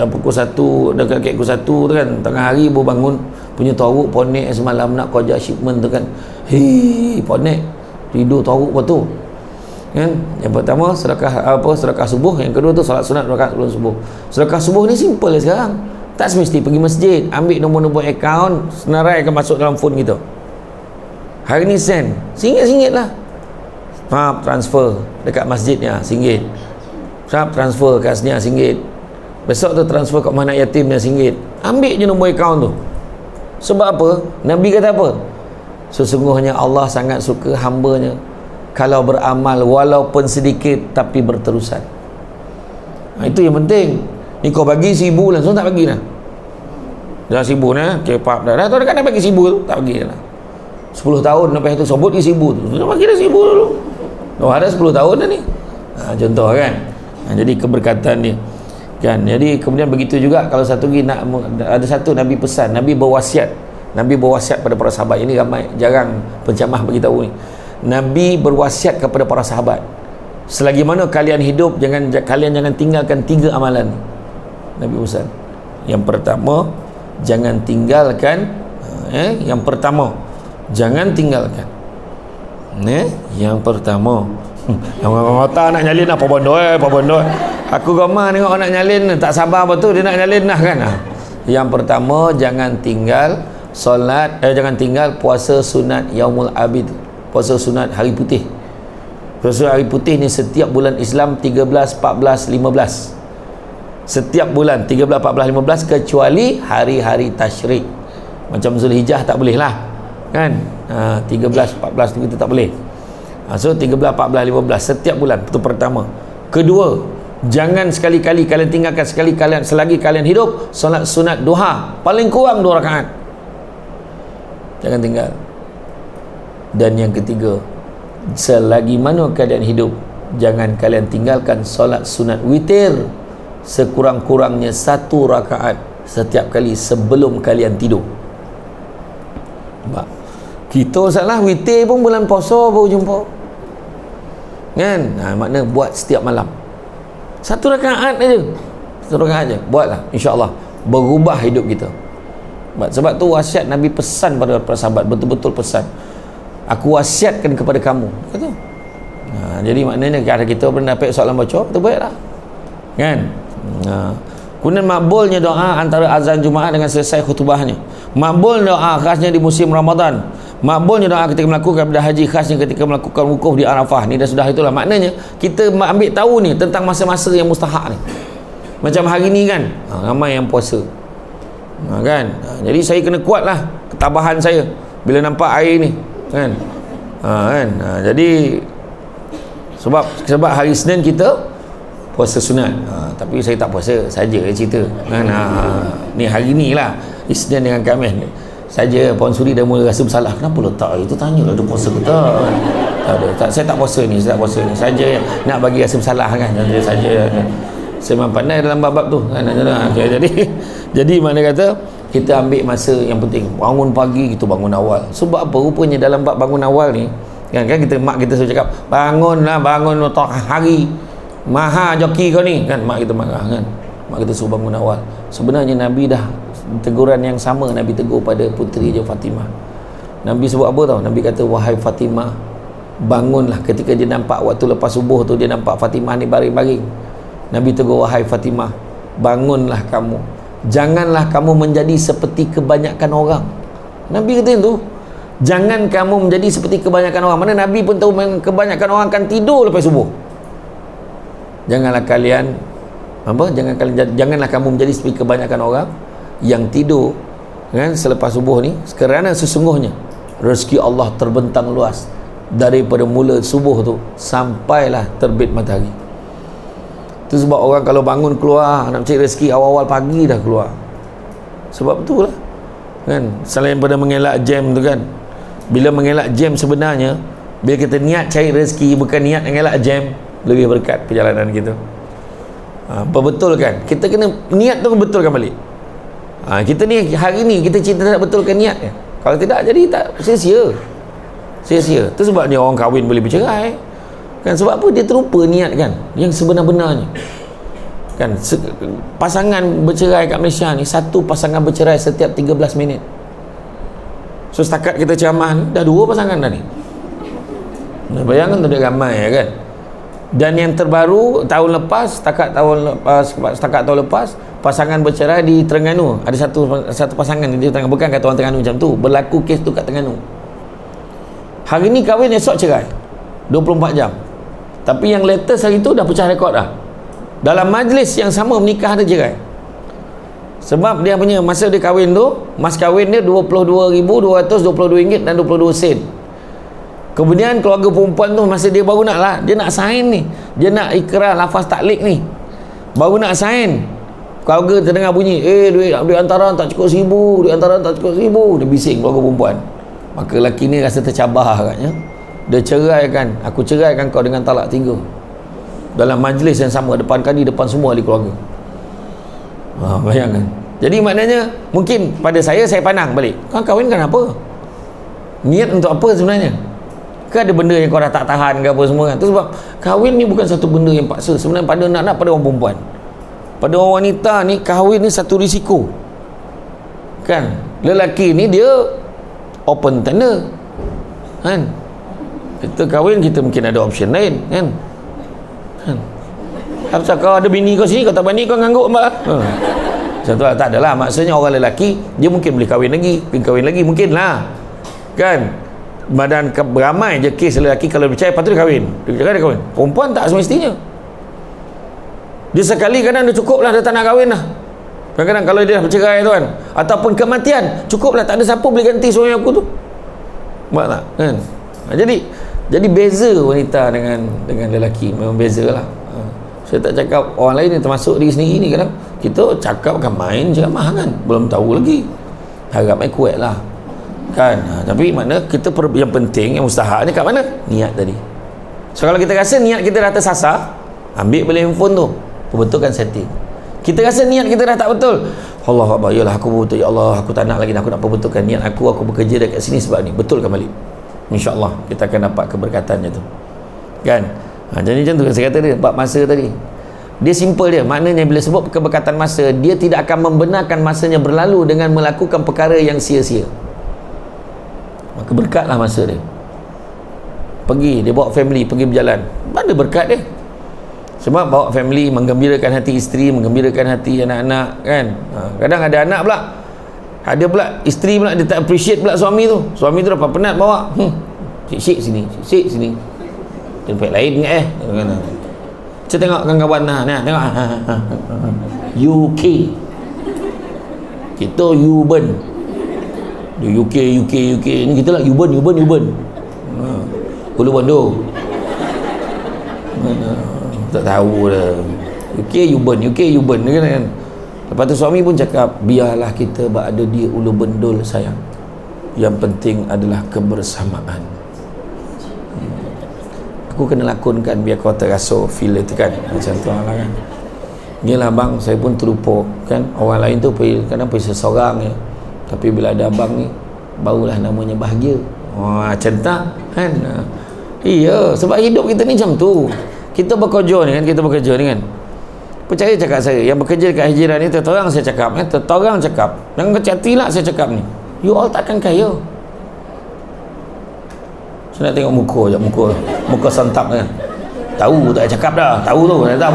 pukul 1, dekat pukul 1 tu kan, tengah hari baru bangun, punya toruk ponek semalam nak kerja shipment tu kan, ponek tidur toruk apa tu kan. Yang pertama sedekah subuh, yang kedua tu solat sunat 2 rakaat sebelum subuh. Sedekah subuh ni simple lah sekarang, tak semesti pergi masjid, ambil nombor-nombor akaun, senaraikan masuk dalam phone kita. Hari ni send RM1 lah, transfer dekat masjidnya RM1, transfer kat sini RM1, besok tu transfer kat mana yatim dia RM1. Ambil je nombor akaun tu. Sebab apa? Nabi kata apa? Sesungguhnya Allah sangat suka hambanya kalau beramal walaupun sedikit tapi berterusan. Itu yang penting. Ni kau bagi RM1,000 langsung tak bagi dah. Dah RM1,000 dah, kepap dah. Dah tu dekat nak bagi RM1,000 tu, tak bagi dah. 10 tahun lepas tu sebut dia RM1,000 tu. Dah bagi dah RM1,000 dulu. Ada 10 tahun dah ni. Contoh kan. Jadi keberkatan ni. Kan. Jadi kemudian begitu juga kalau satu lagi ada satu Nabi pesan, Nabi berwasiat pada para sahabat. Ini ramai jarang pencamah beritahu ni. Nabi berwasiat kepada para sahabat, selagi mana kalian hidup, kalian jangan tinggalkan 3 amalan. Nabi pesan, yang pertama jangan tinggalkan yang pertama jangan tinggalkan yang pertama yang orang nak nyalin apa benda aku gamar tengok orang nak nyalin tak sabar betul, dia nak nyalin lah kan. Yang pertama jangan tinggal jangan tinggal puasa sunat yaumul abid, puasa sunat hari putih. Puasa hari putih ni setiap bulan Islam 13, 14, 15. Setiap bulan 13, 14, 15 kecuali hari-hari tasyrik. Macam Zulhijjah tak boleh lah kan. 13, 14 tu kita tak boleh. So 13, 14, 15 setiap bulan. Itu pertama. Kedua, jangan sekali-kali kalian tinggalkan selagi kalian hidup solat sunat duha paling kurang 2 rakaat. Jangan tinggal. Dan yang ketiga, selagi mana kalian hidup, jangan kalian tinggalkan solat sunat witir sekurang-kurangnya 1 rakaat setiap kali sebelum kalian tidur. Kita salah witir pun bulan puasa baru jumpa kan. Makna buat setiap malam 1 rakaat aja, 1 rakaat aja buatlah, insya-Allah berubah hidup kita. Sebab tu wasiat Nabi pesan pada para sahabat, betul-betul pesan, aku wasiatkan kepada kamu, kata. Jadi maknanya kalau kita pernah dapat soalan baca, kita baiklah kan. Kemudian makbulnya doa antara azan Jumaat dengan selesai khutbahnya. Makbul doa khasnya di musim Ramadan. Makbulnya doa ketika melakukan ibadah haji, khasnya ketika melakukan wukuf di Arafah. Ni dah sudah itulah. Maknanya kita ambil tahu ni tentang masa-masa yang mustahak ni. Macam hari ni kan, ramai yang puasa. Kan? Jadi saya kena kuatlah ketabahan saya bila nampak air ni kan. Jadi sebab hari Senin kita puasa sunat, tapi saya tak puasa saja cerita kan. Ni hari ni lah Isnin dengan Khamis ni saja. Puan Suri dah mula rasa bersalah, kenapa letak itu, tanyalah dia puasa ke tak. Tak ada, saya tak puasa ni, saja nak bagi rasa bersalah kan, saja. Saya memang pandai dalam bab-bab tu kan. Jadi mana kata kita ambil masa yang penting. Bangun pagi kita bangun awal. Sebab apa? Rupanya dalam bab bangun awal ni kan mak kita selalu cakap, bangun hari maha joki kau ni kan. Mak kita marah kan, mak kita suruh bangun awal. Sebenarnya Nabi dah teguran yang sama Nabi tegur pada puteri dia Fatimah. Nabi sebut apa tau? Nabi kata, wahai Fatimah, bangunlah. Ketika dia nampak waktu lepas subuh tu, dia nampak Fatimah ni baring-baring, Nabi tegur, wahai Fatimah, bangunlah kamu, janganlah kamu menjadi seperti kebanyakan orang. Nabi kata itu. Jangan kamu menjadi seperti kebanyakan orang. Mana Nabi pun tahu kebanyakan orang akan tidur lepas subuh. Janganlah kalian janganlah kamu menjadi seperti kebanyakan orang yang tidur kan selepas subuh ni, kerana sesungguhnya rezeki Allah terbentang luas daripada mula subuh tu sampailah terbit matahari. Itu sebab orang kalau bangun keluar nak cari rezeki awal-awal pagi dah keluar. Sebab itulah kan, selain pada mengelak jam tu kan, bila mengelak jam sebenarnya, bila kita niat cari rezeki bukan niat mengelak jam, lebih berkat perjalanan kita. Betul kan? Kita kena niat tu betulkan balik. Kita ni hari ni kita cerita tak betulkan niat ya. Kalau tidak jadi tak sia-sia. Sia-sia. Tu sebab ni orang kahwin boleh bercerai. Kan sebab apa? Dia terlupa niat kan yang sebenar-benarnya. Kan pasangan bercerai kat Malaysia ni, satu pasangan bercerai setiap 13 minit. So setakat kita ceramah ni dah 2 pasangan dah ni. Bayangkan tu dia ramai ya kan. Dan yang terbaru tahun lepas, setakat tahun lepas pasangan bercerai di Terengganu. Ada satu pasangan di Terengganu, bukan kata orang Terengganu macam tu, berlaku kes tu kat Terengganu. Hari ni kahwin, esok cerai 24 jam. Tapi yang latest hari tu dah pecah rekod dah. Dalam majlis yang sama menikah ada cerai. Sebab dia punya masa dia kahwin tu, mas kahwin dia RM22,222 dan 22 sen. Kemudian keluarga perempuan tu masa dia baru dia nak sign ni, dia nak ikrar lafaz taklik ni, baru nak sign, keluarga terdengar bunyi, duit hantaran tak cukup RM1,000, duit hantaran tak cukup RM1,000. Dia bising keluarga perempuan. Maka lelaki ni rasa tercabar agaknya, dia ceraikan, aku ceraikan kau dengan talak 3 dalam majlis yang sama, depan semua ahli keluarga. Bayangkan. Jadi maknanya mungkin pada saya pandang balik, kau kahwin kan apa? Niat untuk apa sebenarnya? Ke ada benda yang kau dah tak tahan ke apa semua kan? Itu sebab kahwin ni bukan satu benda yang paksa. Sebenarnya pada nak pada orang perempuan, pada orang wanita ni, kahwin ni satu risiko kan. Lelaki ni dia open tender kan, kita kahwin kita mungkin ada option lain kan. Apa kau ada bini kau sini, kau tak bani kau ngangguk mbak. Macam tu lah. Tak adalah, maksudnya orang lelaki dia mungkin boleh kahwin lagi mungkin lah kan. Badan beramai je kes lelaki kalau bercerai lepas tu dia kahwin. Dia kahwin. Perempuan tak semestinya. Dia sekali kadang dia cukup lah, dia tak nak kahwin lah. Kadang-kadang kalau dia dah bercerai tu kan, ataupun kematian, cukup lah, tak ada siapa boleh ganti suami aku tu. Nampak tak kan? Jadi beza wanita dengan lelaki, memang beza lah. Saya tak cakap orang lain ni, termasuk diri sendiri ni, kadang kita cakap kan main ceramah kan, belum tahu lagi, harap main kuat lah kan. Tapi mana kita yang penting, yang mustahak ni kat mana? Niat tadi. So kalau kita rasa niat kita dah tersasar, ambil balik handphone tu, perbetulkan setting. Kita rasa niat kita dah tak betul, Allah Akbar, yalah aku betul, ya Allah aku tak nak lagi, aku nak perbetulkan niat aku bekerja dekat sini sebab ni, betulkan balik, insyaAllah kita akan dapat keberkatannya tu kan. Jadi macam tu saya kata dia, bab masa tadi dia simple dia, maknanya bila sebut keberkatan masa, dia tidak akan membenarkan masanya berlalu dengan melakukan perkara yang sia-sia. Maka berkatlah masa dia. Dia bawa family pergi berjalan, mana berkat dia? Sebab bawa family menggembirakan hati isteri, menggembirakan hati anak-anak kan. Kadang ada anak pula, ada pula isteri pula dia tak appreciate pula suami tu dapat penat bawa, sik sini tempat lain saya tengok kawan-kawan tengok UK kita Yuban, UK ni kita lah Yuban Ulu Bandung tak tahu dah. UK Yuban kan. Lepas tu suami pun cakap, biarlah kita berada di Ulu Bendul sayang, yang penting adalah kebersamaan. Aku kena lakonkan biar kau terasa feel itu kan, macam tu lah kan. Yelah bang, saya pun terlupa kan, orang lain tu kadang pergi seseorang je, tapi bila ada abang ni barulah namanya bahagia. Macam tak kan. Iya, sebab hidup kita ni macam tu. Kita bekerja ni kan, percaya cakap saya yang bekerja dekat Hijiran ni, tertorang saya cakap jangan kecil hati lah saya cakap ni, you all takkan kaya. Saya nak tengok muka santap kan, tahu tak cakap dah, tahu tu tak,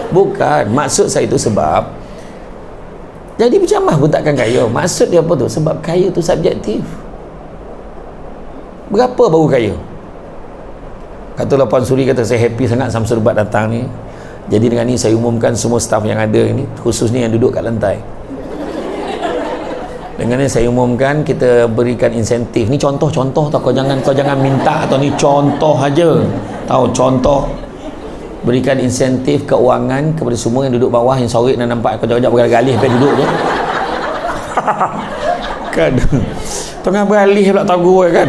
bukan maksud saya tu. Sebab jadi berjamah pun takkan kaya, maksud dia apa tu, sebab kaya tu subjektif. berapa baru kaya? Kata Puan Suri, kata saya happy sangat Samsul Debat datang ni. Jadi dengan ni saya umumkan semua staf yang ada ini, khususnya yang duduk kat lantai. Dengan ni saya umumkan, kita berikan insentif. Ni contoh-contoh tau, kau jangan minta atau ni contoh aja. Tahu contoh. Berikan insentif keuangan kepada semua yang duduk bawah, yang sorry nak nampak kau jauh-jauh bergalih sampai duduk je. Kan tengah beralih pula tahu kan.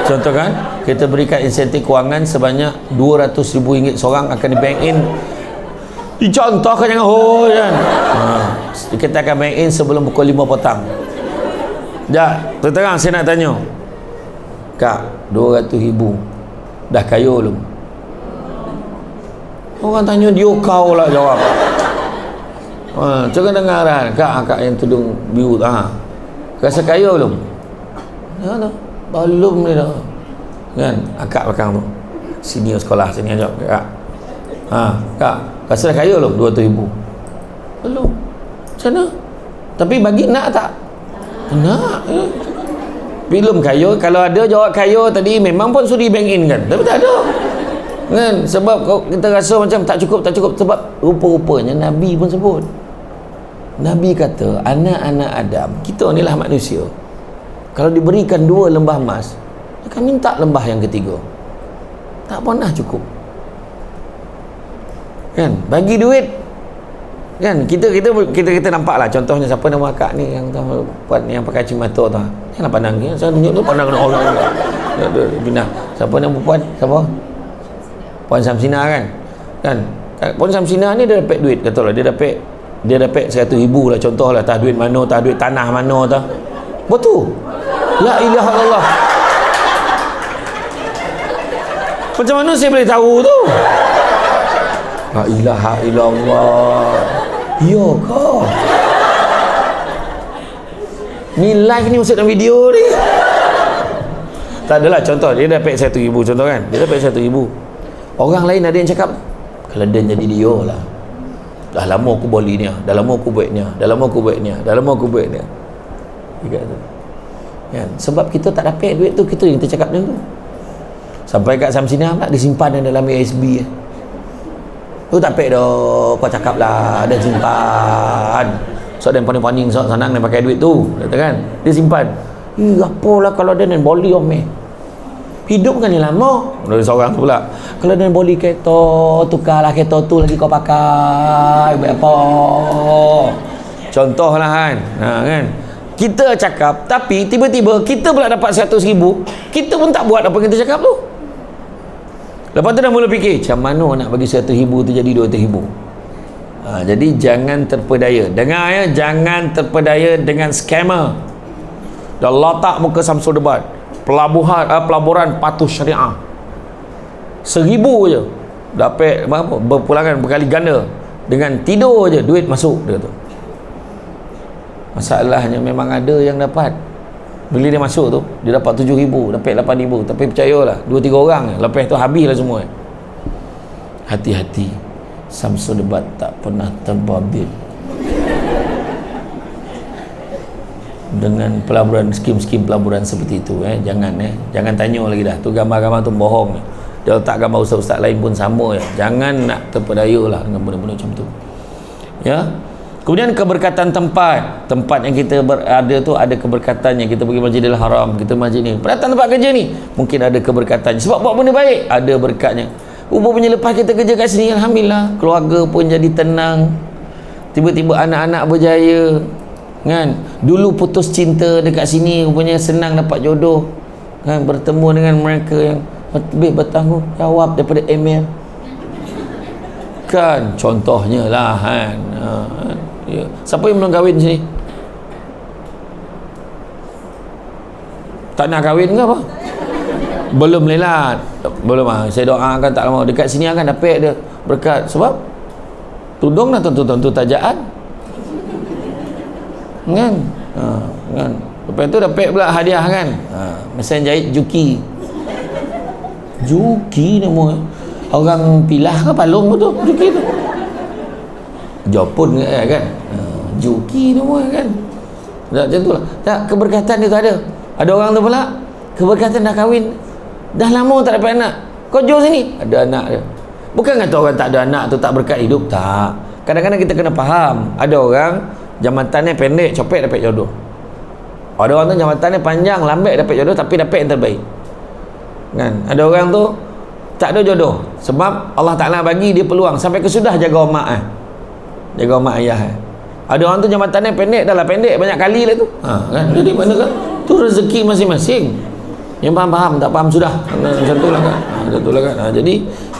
Contoh kan, kita berikan insentif kewangan sebanyak RM200,000 seorang akan di bank in. Dicontohkan, jangan hoi kan. Kita akan bank in sebelum pukul 5 petang. Sekejap, terang saya nak tanya, Kak, RM200,000 dah kaya belum? Orang tanya dia, kau lah jawab. Coba dengar kan, Kak yang tudung biru tu, rasa kaya belum? Ya dah, belum ni dah. Kan, akak belakang tu, senior sekolah sini ajak, Kak. Kak, rasa dah kaya belum? RM200,000. Belum. Macam mana? Tapi bagi nak tak? Nak. Belum kaya. Kalau ada jawab kaya tadi, memang pun sudi bank in kan? Tapi tak ada. Kan? Sebab kita rasa macam tak cukup. Sebab rupa-rupanya Nabi pun sebut. Nabi kata, anak-anak Adam, kita ni lah manusia, kalau diberikan 2 lembah emas, dia akan minta lembah yang ketiga. Tak pernah cukup. Kan? Bagi duit kan, kita nampak lah contohnya, siapa nama akak ni yang buat yang pakai cimata tu, janganlah pandang ni, saya tunjuk tu pandang orang pindah. Siapa nama puan? Siapa? Puan Samsina kan Puan Samsina ni dia dapat duit, katalah dia dapat RM100,000 lah, contoh lah, tak duit mana, tak duit tanah mana tak, betul, la ilaha illallah. Macam mana saya boleh tahu tu? La ilaha illallah. Ya kau ni live ni, maksud dalam video ni tak adalah. Contoh dia dapat RM100,000, contoh kan, dia dapat RM100,000. Orang lain ada yang cakap, kalau dia jadi dia lah, dah lama aku boli ni, dah lama aku buat ni, dah lama aku buat ni. Dia kata kan, sebab kita tak dapat duit tu, kita yang tercakap macam tu. Sampai kat Samsina pula disimpan dalam USB. Tu tak pek dah, kau cakap lah, dia simpan. So dia paning-paning, so senang dia pakai duit tu, kata kan, dia simpan. Apalah kalau dia nak boli hidup kan ni lama. Dari seorang tu pula, kalau dia boli kereta, tukarlah kereta tu lagi kau pakai, buat apa? Contoh lah kan. Kan, kita cakap, tapi tiba-tiba kita pula dapat RM100,000, kita pun tak buat apa yang kita cakap tu. Lepas tu dah mula fikir, macam mana nak bagi RM100,000 tu jadi RM200,000. Jadi jangan terpedaya. Dengar ya, jangan terpedaya dengan scammer. Dah letak muka Samsul Debat, pelaburan patuh syariah, RM1,000 je dapat apa, berpulangan berkali ganda. Dengan tidur je duit masuk, dia tu. Masalahnya memang ada yang dapat, bila dia masuk tu dia dapat RM7,000, dapat RM8,000, tapi percayalah 2-3 orang, lepas tu habislah semua. Hati-hati, Samsul Debat tak pernah terbabit dengan pelaburan, skim-skim pelaburan seperti itu. Jangan tanya lagi dah, tu gambar-gambar tu bohong. Dia letak gambar ustaz-ustaz lain pun sama ya. Jangan nak terpedaya lah dengan benda-benda macam tu ya. Kemudian keberkatan tempat yang kita berada tu, ada keberkatannya. Kita pergi Masjidil Haram, kita masjid ni, datang tempat kerja ni, mungkin ada keberkatannya sebab buat benda baik, ada berkatnya. Rupanya lepas kita kerja kat sini, alhamdulillah, keluarga pun jadi tenang, tiba-tiba anak-anak berjaya kan. Dulu putus cinta dekat sini, rupanya senang dapat jodoh kan, bertemu dengan mereka yang lebih bertanggungjawab daripada email kan, contohnya lah kan. Ya. Siapa yang belum kahwin sini? Tak nak kahwin ke apa? Belum lelat, belum saya doakan tak lama dekat sini akan dapat dia berkat, sebab tudung dah tentu tajaan kan. Kan, lepas tu dapat pula hadiah kan, mesin jahit Juki nama orang pilah ke palung tu, Juki tu Jepun kan, Juki nama kan. Tak, macam tu lah. Tak, keberkatan itu ada orang tu pula keberkatan dah kahwin, dah lama tak dapat anak, kau jual sini, ada anak dia. Bukan kata orang tak ada anak tu tak berkat hidup, tak. Kadang-kadang kita kena faham, ada orang jabatannya pendek, copet dapat jodoh. Ada orang tu jabatannya panjang, lambat dapat jodoh, tapi dapat yang terbaik. Kan? Ada orang tu tak ada jodoh sebab Allah Ta'ala bagi dia peluang sampai kesudah jaga mak jaga mak ayah Ada orang tu jabatannya pendek, dah lah pendek banyak kali lah tu. Kan? Jadi mana kan? Tu rezeki masing-masing. Yang faham-faham, tak faham sudah. Macam tu lah kan. Macam tu lah kan. Jadi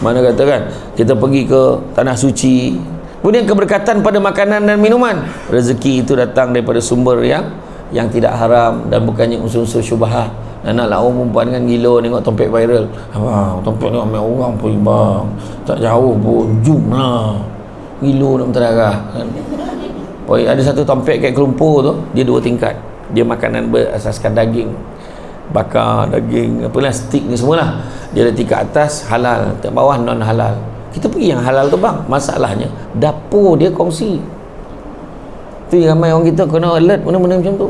mana kata kan, kita pergi ke tanah suci. Kemudian keberkatan pada makanan dan minuman. Rezeki itu datang daripada sumber yang tidak haram dan bukannya unsur-unsur syubhat. Naklah orang perempuan kan gila tengok tompet viral. Tompet ni ambil orang pun bang. Tak jauh pun, jum lah. Gila nak berdarah kan. Ada satu tompet kat Kuala Lumpur tu, dia 2 tingkat. Dia makanan berasaskan daging bakar, daging apalah, stik ni semualah. Dia ada tingkat atas halal, tingkat bawah non halal. Kita pergi yang halal tu bang. Masalahnya dapur dia kongsi. Tu ramai orang kita kena alert benda-benda macam tu.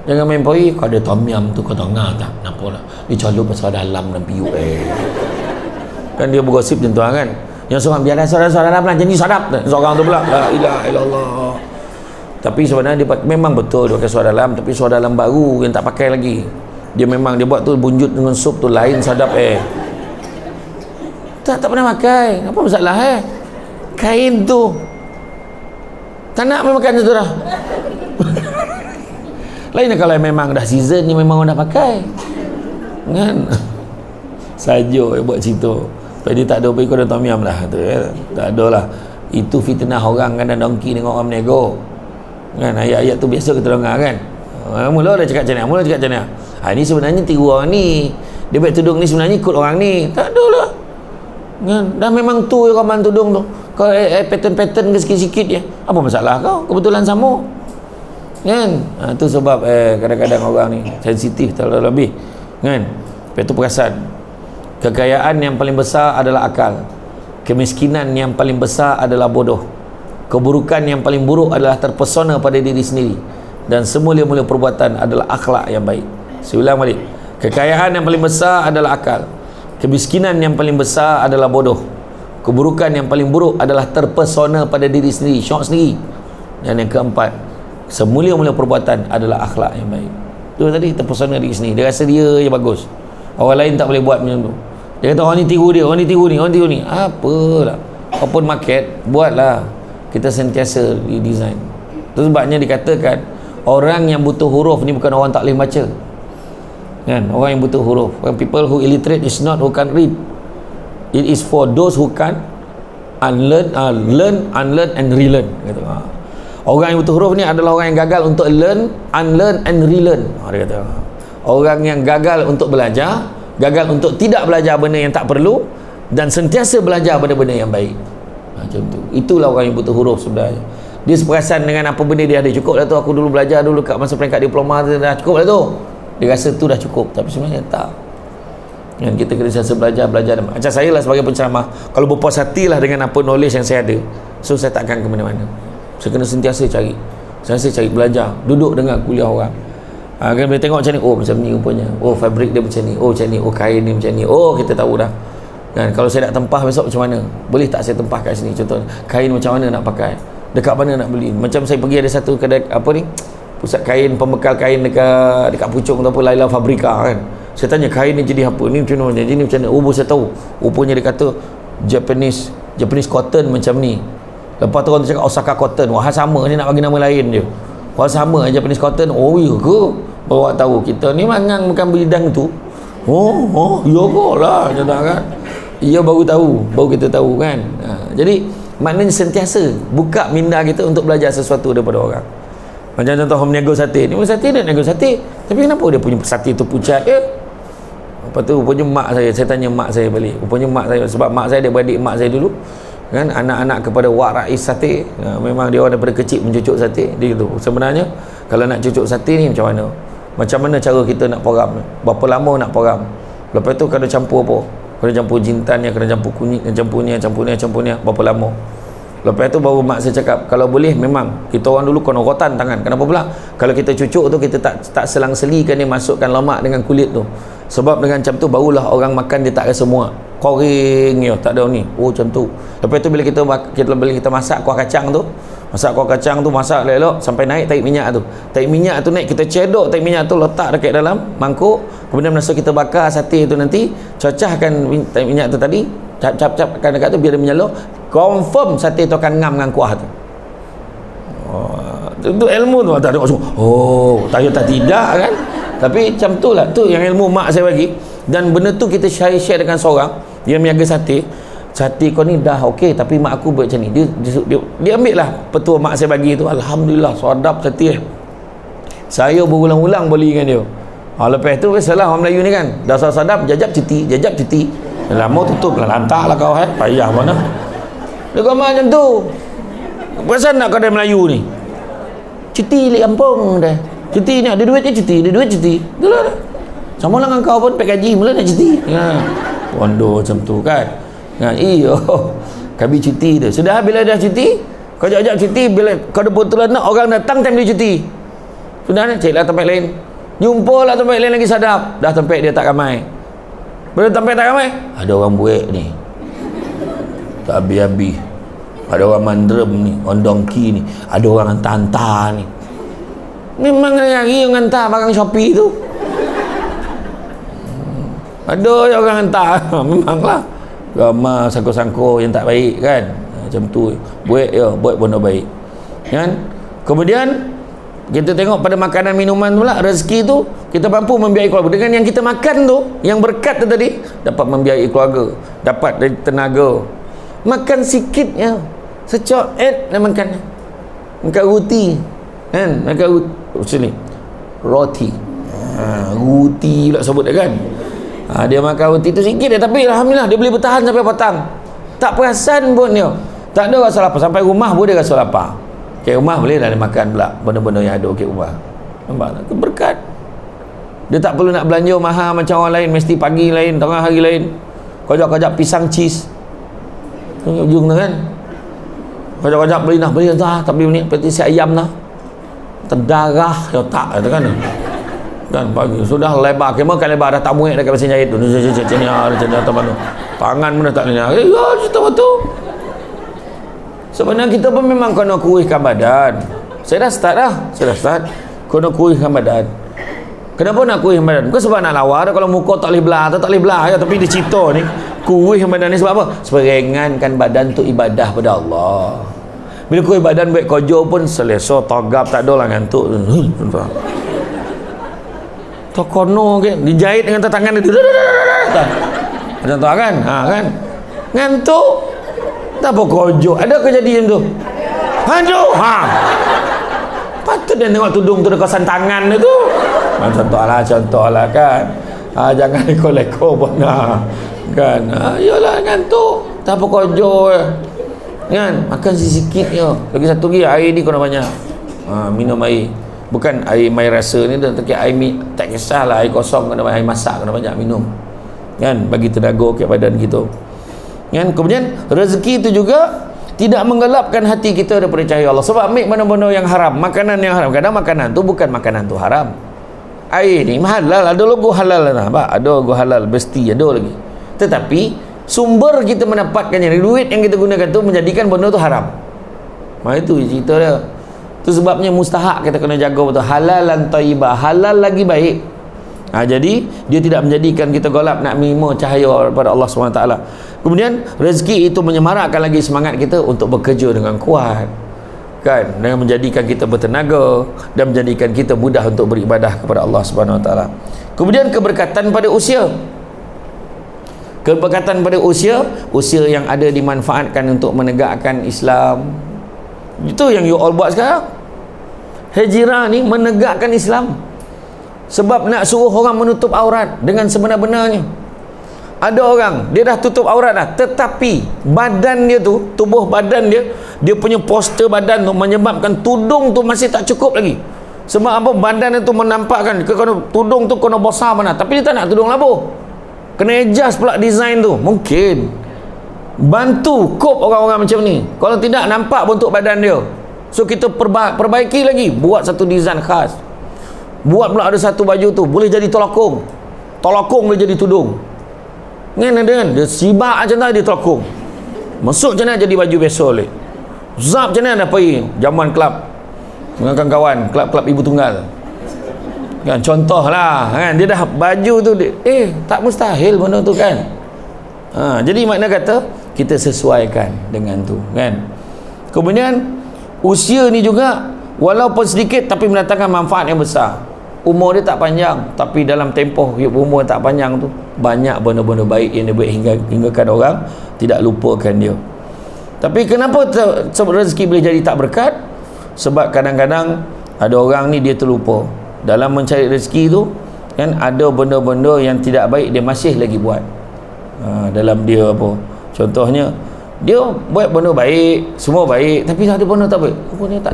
Jangan main poi, kau ada tom yum tu kau tengah tak, kenapa lah dia calon pasal dalam dan piuk kan dia bergosip macam tu kan. Yang seorang biarlah suara-suara dalam jadi sadap, seorang tu pula la ilaha illallah. Tapi sebenarnya dia memang betul dia pakai suara dalam, tapi suara dalam baru yang tak pakai lagi. Dia memang dia buat tu bunjut dengan sup tu lain sadap tak pernah pakai. Apa masalah kain tu tak nak makan tu dah. Lain kalau memang dah season ni, memang orang dah pakai kan. Saja buat cerita tadi tak ada pergi kau tom yum lah tu tak ada lah. Itu fitnah orang kan, dan dongki dengan orang menego kan. Ayat-ayat tu biasa kita dengar kan. Mula dah cakap macam ni, ni sebenarnya tiru orang ni, dia buat tudung ni sebenarnya ikut orang ni. Tak ada lah kan. Dah memang tu ramalan tudung tu, kau pattern-pattern ke sikit-sikit je, apa masalah kau, kebetulan sama kan. Tu sebab kadang-kadang orang ni sensitif terlalu lebih kan. Itu perasan kekayaan yang paling besar adalah akal, kemiskinan yang paling besar adalah bodoh, keburukan yang paling buruk adalah terpesona pada diri sendiri, dan semulia-mulia perbuatan adalah akhlak yang baik. Saya ulang balik, kekayaan yang paling besar adalah akal, kemiskinan yang paling besar adalah bodoh, keburukan yang paling buruk adalah terpesona pada diri sendiri, syok sendiri, dan yang keempat, semulia-mulia perbuatan adalah akhlak yang baik. Tu tadi terpesona diri sendiri, dia rasa dia je bagus, orang lain tak boleh buat macam tu. Dia kata orang ni tiru dia, orang ni tiru ni. Apalah, open market, buatlah. Kita sentiasa redesign. Itu sebabnya dikatakan orang yang butuh huruf ni bukan orang tak boleh baca kan. Orang yang butuh huruf, people who illiterate is not who can't read, it is for those who can learn, unlearn and relearn. Kata orang yang butuh huruf ni adalah orang yang gagal untuk learn, unlearn and relearn. Dia kata orang yang gagal untuk belajar, gagal untuk tidak belajar benda yang tak perlu, dan sentiasa belajar benda-benda yang baik. Macam tu. Itulah orang yang butuh huruf sebenarnya. Dia seperasan dengan apa benda dia ada. Cukup lah tu, aku dulu belajar dulu kat masa peringkat diploma tu, dah cukup lah tu. Dia rasa tu dah cukup, tapi sebenarnya tak. Dan kita kena sentiasa belajar. Macam saya lah sebagai penceramah, kalau berpuas hati lah dengan apa knowledge yang saya ada, so saya tak akan ke mana-mana. Saya kena sentiasa cari, belajar, duduk dengar kuliah orang. Kan boleh tengok macam ni, oh macam ni rupanya, oh fabrik dia macam ni, oh macam ni, oh kain ni macam ni, oh kita tahu dah kan. Kalau saya nak tempah besok macam mana, boleh tak saya tempah kat sini, contoh kain macam mana nak pakai, dekat mana nak beli. Macam saya pergi ada satu kedai pusat kain, pembekal kain dekat Puchong tu apa, Laila Fabrika kan. Saya tanya kain ni jadi apa, ni macam mana, jadi macam mana, oh saya tahu, rupanya dia kata Japanese cotton macam ni. Lepas tu orang tu cakap Osaka cotton, wah sama ni, nak bagi nama lain je, wah sama Japanese cotton. Oh ya ke, bawa tahu kita ni mangang bukan bidang tu. Oh ya kok lah, macam tu kan. Ia baru tahu, baru kita tahu kan. Jadi maknanya sentiasa buka minda kita untuk belajar sesuatu daripada orang. Macam contoh orang nego sate ni, sate dia nego sate, tapi kenapa dia punya sate tu pucat Lepas tu rupanya mak saya tanya mak saya balik, rupanya mak saya, sebab mak saya dia beradik mak saya dulu kan, anak-anak kepada Wak Rais Sate. Memang dia orang daripada kecil mencucuk sate. Dia gitu, sebenarnya kalau nak cucuk sate ni macam mana cara kita nak poram, berapa lama nak poram, lepas tu kena campur apa, kena campur jintan, kena campur kunyit, campur ni, berapa lama. Lepas tu baru mak saya cakap, kalau boleh memang kita orang dulu kena rotan tangan. Kenapa pula? Kalau kita cucuk tu, kita tak selang-selikan dia masukkan lemak dengan kulit tu. Sebab dengan macam tu barulah orang makan dia tak rasa muak. Koring ya, tak ada ni. Oh macam tu. Lepas tu bila kita masak kuah kacang tu, masak elok sampai naik tahi minyak tu. Tahi minyak tu naik, kita cedok tahi minyak tu, letak dekat dalam mangkuk. Kemudian masa kita bakar sate tu nanti, cacahkan tahi minyak tu tadi, cap-capkan dekat tu biar dia menyalur. Confirm sate tu akan ngam dengan kuah tu. Itu ilmu tu. Tak ada semua. Oh, tak tidak kan. Tapi macam tu lah. Tu yang ilmu mak saya bagi. Dan benda tu kita share dengan seorang yang menjaga sate. Sate kau ni dah okey, tapi mak aku buat macam ni. Dia ambil lah petua mak saya bagi tu. Alhamdulillah, sedap sate. Saya berulang-ulang beli dengan dia. Lepas tu biasalah orang Melayu ni kan. Dah sedap, jajab cuti. Lama tutup lah. Lantak lah kau payah mana. Dia kata macam tu. Perasan nak kedai Melayu ni? Cuti di kampung dah. Cuti ni ada duit je cuti. Itulah. Sama lah dengan kau pun pakai gaji mula nak cuti. Bondo macam tu kan. Iyo. Kami cuti dah. Sudah bila dah cuti, kau jap cuti, bila kau ada betulan nak orang datang time dia cuti. Sudah nak ceklah tempat lain. Jumpalah tempat lain lagi sadap. Dah tempat dia tak ramai. Bila tempat tak ramai, ada orang buik ni. Tak habis-habis. Ada orang mandrem ni, orang dongki ni, ada orang hantar-hantar ni. Memang hari orang hantar barang Shopee tu. Ada orang hantar. Memanglah. Ramai sangko-sangko yang tak baik kan. Macam tu. Buat pun tak baik. Kan? Kemudian kita tengok pada makanan minuman pula, rezeki tu kita mampu membiayai keluarga. Dengan yang kita makan tu, yang berkat tu tadi, dapat membiayai keluarga, dapat dari tenaga. Makan sikitnya, secok dan makan roti kan, makan roti roti pula sebut dia kan. Dia makan roti tu sikit dia, tapi alhamdulillah dia boleh bertahan sampai petang, tak perasan pun dia, tak ada rasa lapar. Sampai rumah pun dia rasa lapar. Ke rumah boleh dah dia makan pula benda-benda yang ada ke rumah. Nampak tak? Itu berkat. Dia tak perlu nak belanja mahal macam orang lain, mesti pagi lain, tengah hari lain. Kojak-kojak pisang cheese ujung tu kan, kojak-kojak beli dah, tak beli ni petisi ayam dah, terdarah ya tak kata kan. Dan pagi sudah lebar, kemah kan lebar dah tak muat dekat mesin jahit tu. Tangan pun dah tak lenyap. Ya cerita betul. Sebenarnya kita pun memang kena kuruskan badan. Saya dah start kena kuruskan badan. Kenapa nak kuruskan badan? Bukan sebab nak lawa dah, kalau muka tak boleh belah ya, tapi dia cerita ni kuruskan badan ni sebab apa? Sebab ringankan badan tu ibadah pada Allah. Bila kurus badan buat kerja pun selesa, tagap, tak ada lah ngantuk. Tak kono kan, dijahit dengan tangan dia. Macam tu kan? Kan? Ngantuk. Tak apa kerja. Ada kejadian tu? Aduh. Patut dia tengok tudung tu dekat kawasan tangan dia tu. Contohlah kan. Jangan leko-leko pun kan. Yalah ngantuk. Tak apa kerja kan. Makan sikit je. Lagi satu lagi, air ni kena banyak. Minum air. Bukan air mai rasa ni, tapi air tak kisahlah, air kosong kena banyak, air masak kena banyak minum. Kan, bagi tenaga ke badan kita. Kan, kemudian rezeki itu juga tidak menggelapkan hati kita daripada cahaya Allah. Sebab ambil mana-mana yang haram, makanan yang haram. Kadang makanan tu bukan makanan tu haram. Air ni halal, ada logo halal lah. Ada logo halal, mesti ada lagi. Tetapi sumber kita mendapatkannya, duit yang kita gunakan tu menjadikan benda tu haram. Itu cerita dia. Itu sebabnya mustahak kita kena jaga betul. Halalan thayyibah, halal lagi baik. Jadi dia tidak menjadikan kita golap nak menerima cahaya daripada Allah SWT. Kemudian rezeki itu menyemarakkan lagi semangat kita untuk bekerja dengan kuat kan, dengan menjadikan kita bertenaga dan menjadikan kita mudah untuk beribadah kepada Allah SWT. Kemudian keberkatan pada usia. Keberkatan pada usia yang ada dimanfaatkan untuk menegakkan Islam. Itu yang you all buat sekarang. Hijrah ni menegakkan Islam. Sebab nak suruh orang menutup aurat dengan sebenar-benarnya. Ada orang dia dah tutup aurat dah, tetapi badan dia tu, tubuh badan dia, dia punya postur badan tu menyebabkan tudung tu masih tak cukup lagi. Sebab apa? Badan dia tu menampakkan tudung tu kena besar mana, tapi dia tak nak tudung labuh. Kena adjust pula design tu. Mungkin Bantu kop orang-orang macam ni. Kalau tidak, nampak bentuk badan dia. So kita perbaiki lagi, buat satu design khas. Buat pula ada satu baju tu boleh jadi tolakung boleh jadi tudung kan, ada kan, dia sibak macam tadi dia tolakung masuk macam mana jadi baju biasa boleh, zap macam mana dah pergi jamuan kelab dengan kawan-kawan, kelab-kelab ibu tunggal kan, contoh lah kan, dia dah baju tu tak mustahil benda tu kan. Jadi makna kata kita sesuaikan dengan tu kan. Kemudian usia ni juga walaupun sedikit tapi mendatangkan manfaat yang besar. Umur dia tak panjang, tapi dalam tempoh umur tak panjang tu banyak benda-benda baik yang dia buat hinggakan orang tidak lupakan dia. Tapi kenapa rezeki boleh jadi tak berkat? Sebab kadang-kadang ada orang ni dia terlupa dalam mencari rezeki tu kan, ada benda-benda yang tidak baik dia masih lagi buat. Dalam dia apa, contohnya dia buat benda baik, semua baik, tapi ada benda tak baik. Apa dia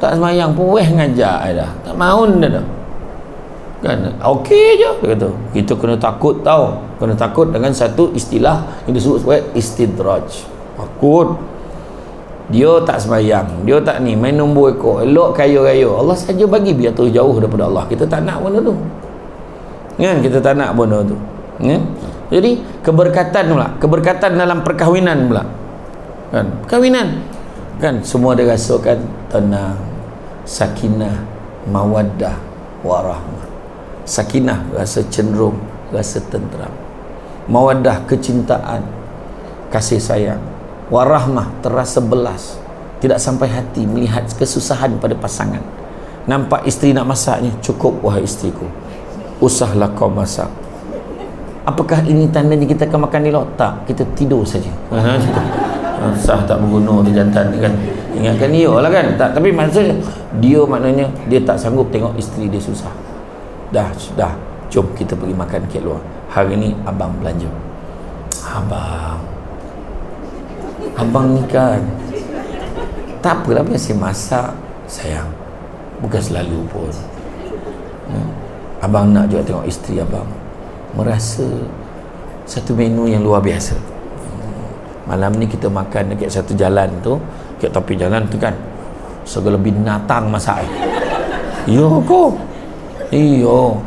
tak semayang pun ngajak dah, tak maun dah kan, okey je dia kata. Kita kena takut tau, kena takut dengan satu istilah yang disebut sebagai istidraj. Takut dia tak semayang, dia tak ni, main nombor ekor, elok kaya-kaya, Allah saja bagi biar tu jauh daripada Allah. Kita tak nak benda tu kan, kita tak nak benda tu kan. Jadi keberkatan dalam perkahwinan pula kan, perkahwinan kan, semua dia rasakan tenang, sakinah, mawaddah, warahmah. Sakinah rasa cenderung, rasa tenteram. Mawaddah kecintaan, kasih sayang. Warahmah terasa belas, tidak sampai hati melihat kesusahan pada pasangan. Nampak isteri nak masaknya, cukup wahai isteriku, usahlah kau masak. Apakah ini tandanya kita akan makan elok? Tak, kita tidur saja. Sah tak berguna tu jantan kan, ingatkan dia lah kan. Tak, tapi maksudnya maknanya dia tak sanggup tengok isteri dia susah. Dah, jom kita pergi makan kat luar. Hari ni abang belanja. Abang ni kan, tak apalah, biasa masak sayang, bukan selalu pun. Abang nak juga tengok isteri abang merasa satu menu yang luar biasa. Malam ni kita makan dekat satu jalan tu, dekat tepi jalan tu kan, segala binatang masak. Yo ko. Iyo.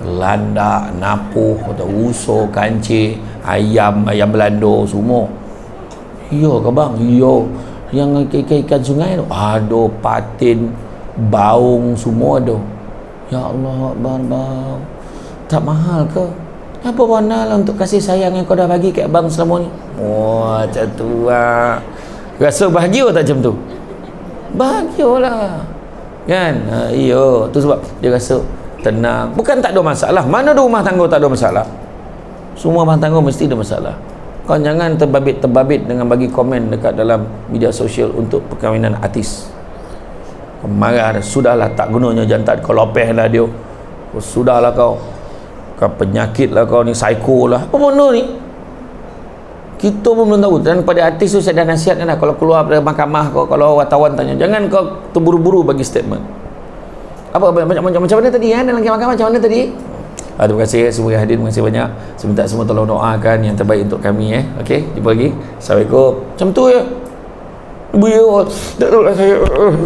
Landak, napuh, uso, kancing, ayam belando semua. Iyo ke bang? Iyo. Yang ikan sungai tu ada, patin, baung semua ada. Ya Allah, bang. Tak mahal ke? Apa warna lah untuk kasih sayang yang kau dah bagi kat abang selama ni? Macam tu lah. Rasa bahagia tak macam tu? Bahagialah kan. Iya, tu sebab dia rasa tenang. Bukan tak ada masalah, mana ada rumah tangga tak ada masalah? Semua rumah tangga mesti ada masalah. Kau jangan terbabit dengan bagi komen dekat dalam media sosial untuk perkahwinan artis. Kau marah dah, sudahlah, tak gunanya jantan, kau lopeh lah dia, sudahlah kau penyakit lah kau ni, psycho lah, apa benda ni, kita pun belum tahu. Dan pada artis tu saya dah nasihatkan dah, kalau keluar dari mahkamah kau, kalau wartawan tanya, jangan kau terburu-buru bagi statement. Macam mana tadi dalam mahkamah, macam mana tadi? Terima kasih semua yang hadir, terima kasih banyak. Saya minta semua tolong doakan yang terbaik untuk kami. Okey, jumpa lagi. Assalamualaikum. Macam tu ya. Beliau tak tahu lah saya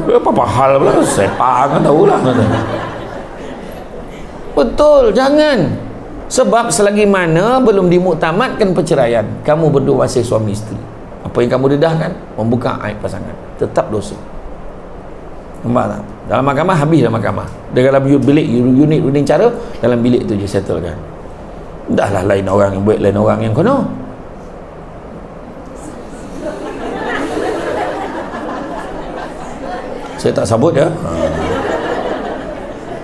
apa hal pula, sepak kan tahulah. Betul, jangan. Sebab selagi mana belum dimuktamadkan perceraian, kamu berdua masih suami isteri. Apa yang kamu dedahkan membuka aib pasangan, tetap dosa. Nampak tak? Dalam mahkamah, habis dalam mahkamah. Dalam bilik unit cara, dalam bilik tu je settlekan. Dahlah lain orang yang buat, lain orang yang kono. Saya tak sabut ya.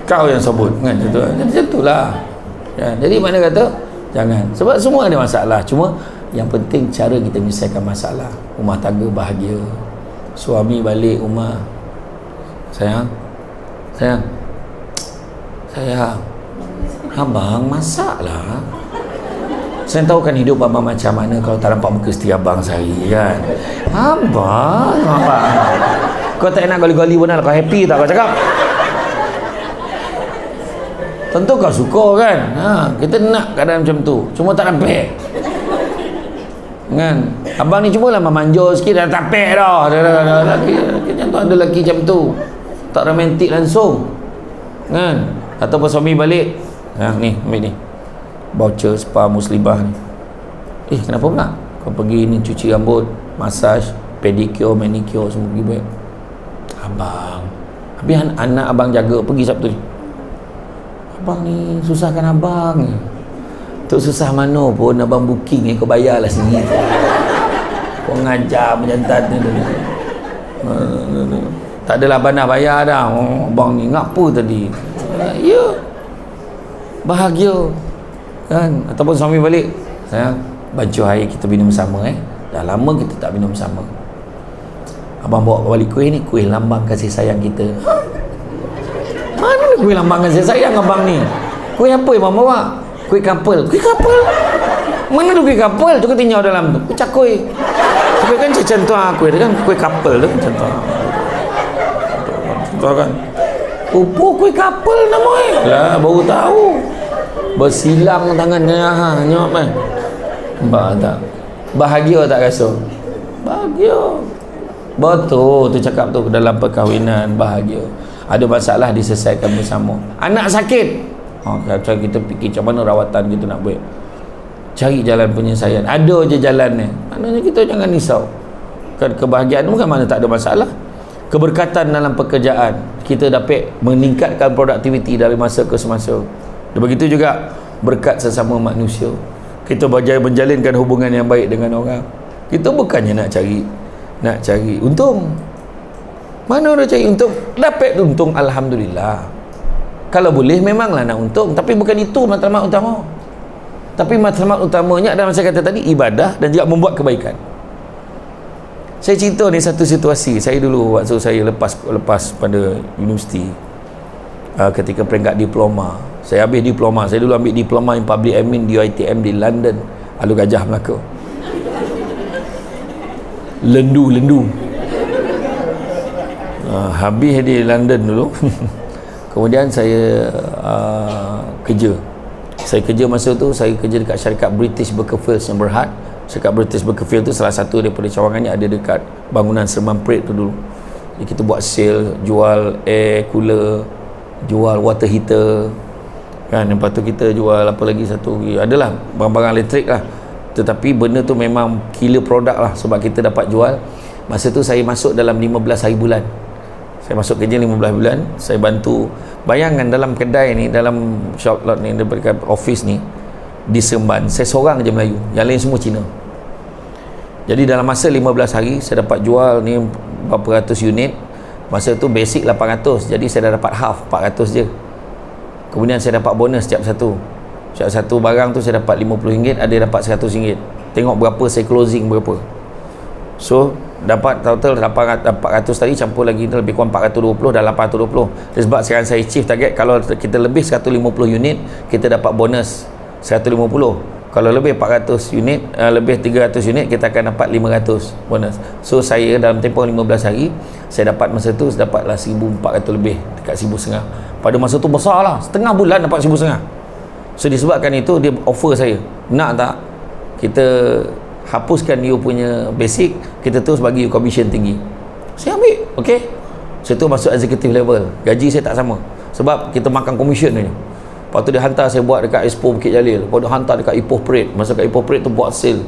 Kau yang sebut kan, macam itulah ya. Jadi mana kata jangan, sebab semua ada masalah, cuma yang penting cara kita menyelesaikan masalah. Rumah tangga bahagia, suami balik rumah, sayang abang masaklah. Saya tahu kan hidup abang macam mana kalau tak nampak muka isteri abang sehari kan. Abang kau tak nak gali-gali pun kau happy tak kau cakap? Tentu kau suka kan. Kita nak keadaan macam tu, cuma tak nampak. kan. Abang ni cubalah memanjur sikit dah tapek dah. Lelaki macam tu, ada lelaki macam tu, tak romantik langsung kan. Ataupun suami balik, ni ambil ni voucher spa Muslimah ni. Kenapa pula kau pergi ni cuci rambut, massage, pedicure, manicure semua pergi baik. Abang, habis anak abang jaga pergi Sabtu ni. Abang ni susahkan abang. Tok susah mana pun abang booking kau bayarlah sini. Kau ngajar berjantan ni. Tak adalah bandar bayar dah. Abang ni ngapa tadi? Ya, bahagia kan. Ataupun suami balik, sayang, baju air kita minum sama. Dah lama kita tak minum sama. Abang bawa balik kuih ni, kuih lambang kasih sayang kita. Mana kuih lambang kasih sayang abang ni? Kuih apa abang bawa? Kuih kapel. Kuih kapel? Mana tu kuih kapel? Tu ketinggal dalam tu. Kuih cakui. Kuih kan contoh kuih tu kan, kuih kapel tu contoh. Contoh kan. Kuih kapel namanya. Lah baru tahu. Bersilang tangannya nyok kan. Tak. Bahagia tak rasa? Bahagia. Betul tu cakap tu, dalam perkahwinan bahagia. Ada masalah diselesaikan bersama. Anak sakit, kita fikir macam mana rawatan kita nak buat. Cari jalan penyelesaian. Ada je jalan ni. Maknanya kita jangan risau. Kan kebahagiaan bukan mana tak ada masalah. Keberkatan dalam pekerjaan, kita dapat meningkatkan produktiviti dari masa ke semasa. Dan begitu juga berkat sesama manusia. Kita menjalinkan hubungan yang baik dengan orang. Kita bukannya nak cari untung. Mana orang cari untung? Dapat untung, alhamdulillah. Kalau boleh memanglah nak untung, tapi bukan itu matlamat utama. Tapi matlamat utamanya dalam saya kata tadi, ibadah dan juga membuat kebaikan. Saya cerita ni satu situasi. Saya dulu waktu saya lepas pada universiti, ketika peringkat diploma, saya habis diploma. Saya dulu ambil diploma in public admin di UiTM di London, Alur Gajah, Melaka. Lendu. Habis di London dulu. Kemudian saya kerja. Saya kerja masa tu, saya kerja dekat syarikat British Bakersfield yang Berhad. Syarikat British Bakersfield tu salah satu daripada cawangannya ada dekat bangunan Seremban Parade tu dulu. Jadi kita buat sale, jual air cooler, jual water heater kan. Lepas tu kita jual apa lagi satu, adalah barang-barang elektrik lah. Tetapi benda tu memang killer produk lah, sebab kita dapat jual. Masa tu saya masuk dalam 15 hari bulan. Saya masuk kerja 15 bulan. Saya bantu. Bayangkan dalam kedai ni, dalam shop lot ni, dekat office ni di Seremban, saya seorang je Melayu, yang lain semua Cina. Jadi dalam masa 15 hari saya dapat jual ni berapa ratus unit. Masa tu basic 800, jadi saya dah dapat half, 400 je. Kemudian saya dapat bonus setiap satu barang tu saya dapat RM50, ada dapat RM100. Tengok berapa saya closing berapa. So dapat total 400 tadi, campur lagi lebih kurang 420, dah 820. Sebab sekarang saya chief target, kalau kita lebih 150 unit kita dapat bonus 150. Kalau lebih 400 unit, lebih 300 unit, kita akan dapat 500 bonus. So saya dalam tempoh 15 hari, saya dapat masa tu dapatlah 1,400 lebih, dekat 1,500. Pada masa tu besar lah, setengah bulan dapat 1,500. So disebabkan itu, dia offer saya, nak tak kita hapuskan you punya basic, kita terus bagi you commission tinggi. Saya ambil, ok. Saya tu masuk executive level, gaji saya tak sama, sebab kita makan commission ni. Lepas tu dia hantar saya buat dekat Expo Bukit Jalil. Lepas tu hantar dekat Ipoh Parade. Masa kat Ipoh Parade tu buat sale.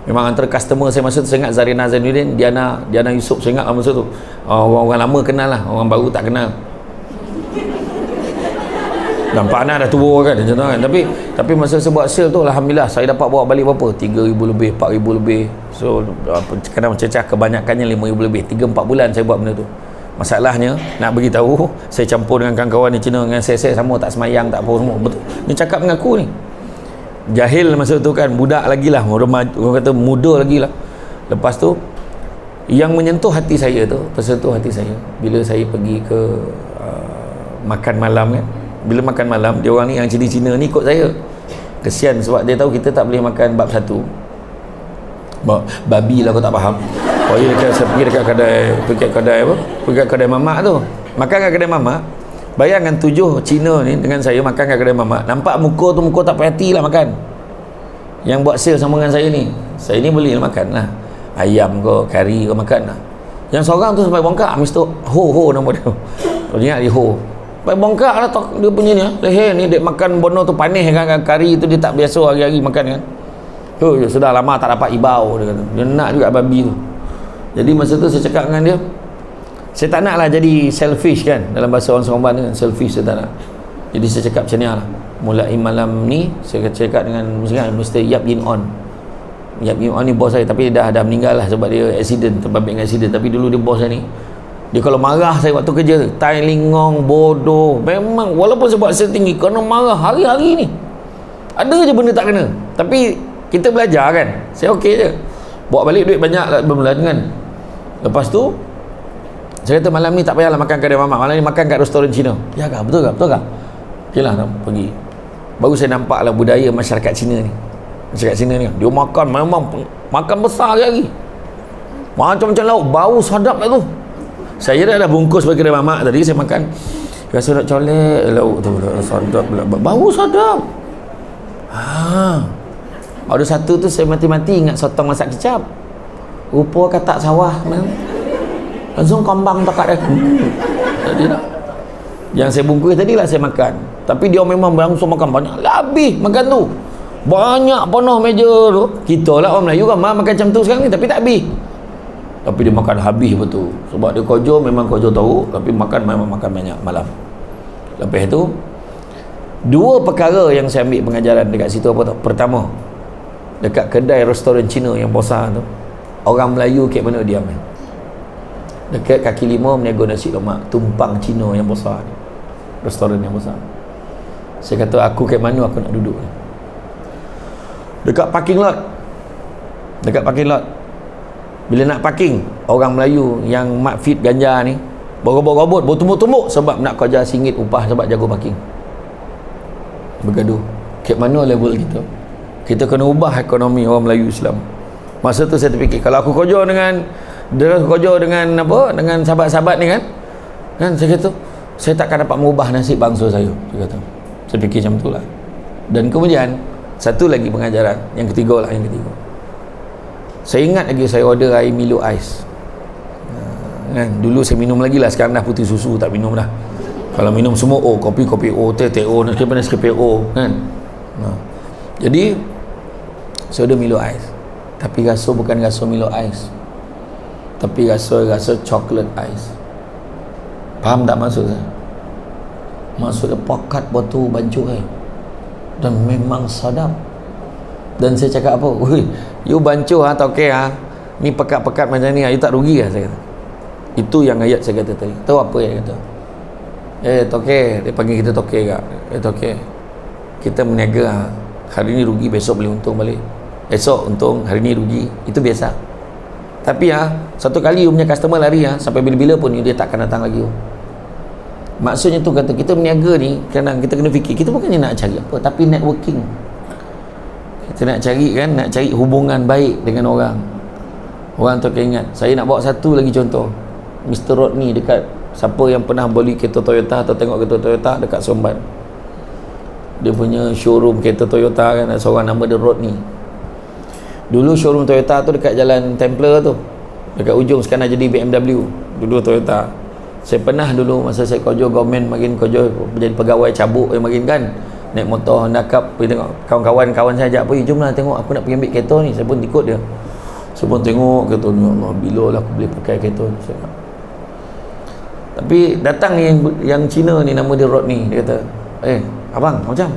Memang antara customer saya masa tu, saya ingat Zarina Zainuddin, Diana Yusof, saya ingat lah masa tu. Orang lama kenal lah, orang baru tak kenal. Nampak anak dah tua kan, macam tu kan. Tapi masa saya buat sale tu, alhamdulillah saya dapat bawa balik berapa? 3,000 lebih, 4,000 lebih. So kadang cecah, kebanyakannya 5,000 lebih. 3-4 bulan saya buat benda tu. Masalahnya, nak beritahu, saya campur dengan kawan-kawan ni Cina, dengan saya sama, tak semayang, tak apa semua. Betul. Ni cakap dengan aku ni. Jahil masa tu kan, budak lagi lah, orang kata muda lagi lah. Lepas tu, yang menyentuh hati saya tu, tersentuh hati saya, bila saya pergi ke makan malam kan. Bila makan malam, dia orang ni yang Cina-Cina ni ikut saya. Kesian sebab dia tahu kita tak boleh makan bab satu. Babi lah, aku tak faham. Saya pergi dekat kedai mamak tu, makan kat kedai mamak. Bayangkan 7 Cina ni dengan saya makan kat kedai mamak. Nampak muka tu, muka tak puas hati lah makan. yang buat sale sama dengan saya ni beli makan lah, ayam ke kari ke makan lah. Yang seorang tu sampai bongkak, Mr. Ho nama dia. Ingat dia Ho. Sampai bongkak lah dia punya ni, leher ni dia makan bono tu panis kan, kari tu dia tak biasa hari-hari makan kan. Sudah lama tak dapat ibau, dia kata. Dia nak juga babi tu. Jadi masa tu saya cakap dengan dia, saya tak nak lah jadi selfish kan, dalam bahasa orang Seremban ni, selfish saya tak nak. Jadi saya cakap macam ni lah, mulai malam ni saya cakap dengan Mr. Yap Yin On. Yap Yin On ni bos saya, tapi dah meninggal lah sebab dia accident, terbabit dengan accident. Tapi dulu dia bos saya ni, dia kalau marah saya waktu kerja, tai lingong, bodoh, memang walaupun saya buat sale tinggi, kena marah hari-hari ni. Ada je benda tak kena, tapi kita belajar kan, saya okey je, bawa balik duit banyak lah berbulan kan. Lepas tu saya kata malam ni tak payahlah makan kedai mamak, malam ni makan kat restoran Cina. Ya kah? Betul kah? Okey lah, pergi. Baru saya nampak lah budaya masyarakat Cina ni. Masyarakat Cina ni dia makan, memang makan besar hari-hari, macam-macam lauk, bau sedap lah tu. Saya dah bungkus bagi kedai mamak tadi, saya makan rasa nak colek lauk tu, sedap pula, bau sedap. Ada satu tu saya mati-mati ingat sotong masak kicap, rupa katak sawah langsung kambang takat dah. Tadi tak, yang saya bungkus tadi lah saya makan, tapi dia memang langsung makan banyak, habis makan tu banyak, penuh meja tu. Kita lah orang Melayu kan makan macam tu sekarang ni, tapi tak habis. Tapi dia makan habis betul, sebab dia kojo, memang kojo tahu, tapi makan memang makan banyak malam. Lepas tu dua perkara yang saya ambil pengajaran dekat situ apa tu. Pertama, dekat kedai restoran Cina yang besar tu, orang Melayu kat mana diam kan? Dekat kaki lima menego nasi lemak tumpang Cina yang besar ni, restoran yang besar. Saya kata aku kat mana aku nak duduk ni? Dekat parking lot. Bila nak parking, orang Melayu yang mak fit ganja ni berobot-robot, bertumbuk-tumbuk sebab nak kerja RM1 upah sebab jago parking. Bergaduh. Kat mana level kita? Kita kena ubah ekonomi orang Melayu Islam. Masa tu saya terfikir, kalau aku kerja dengan apa, dengan sahabat-sahabat ni kan saya kata saya takkan dapat mengubah nasib bangsa saya kata. Saya fikir macam tu lah. Dan kemudian satu lagi pengajaran, yang ketiga. Saya ingat lagi saya order air Milo Ice kan. Dulu saya minum lagi lah, sekarang dah putih susu tak minum dah. Kalau minum semua kopi teh Nescafe kan. Jadi saya order Milo Ice, tapi rasa bukan rasa Milo Ice, tapi rasa chocolate ice. Faham tak maksud saya? Maksudnya pokat batu bancuh dan memang sedap. Dan saya cakap apa? You bancuh toke ni pekat-pekat macam ni, you tak rugi saya kata. Itu yang ayat saya kata tadi. Tahu apa yang kata? Toke, dia panggil kita toke kak. Toke, kita meniaga hari ni rugi, besok boleh untung balik. Esok untung, hari ni rugi. Itu biasa. Tapi satu kali you punya customer lari sampai bila-bila pun dia takkan datang lagi. Maksudnya tu kata kita meniaga ni, kerana kita kena fikir, kita bukannya nak cari apa, tapi networking. Kita nak cari hubungan baik dengan orang tu. Ingat, saya nak bawa satu lagi contoh, Mr. Rodney. Dekat siapa yang pernah beli kereta Toyota atau tengok kereta Toyota dekat Seremban, dia punya showroom kereta Toyota kan, ada seorang nama dia Rodney. Dulu showroom Toyota tu dekat Jalan Templar tu, dekat ujung, sekarang jadi BMW. Dulu Toyota. Saya pernah dulu masa saya kerja government, makin kerja jadi pegawai cabuk makin kan, naik motor Honda Cup, pergi tengok kawan-kawan saya ajak pergi, jomlah tengok, aku nak pergi ambil kereta ni. Saya pun ikut dia. Saya pun tengok kereta ni, Allah, bila lah aku boleh pakai kereta ni. Tapi datang yang Cina ni, nama dia Rodney. Dia kata, abang macam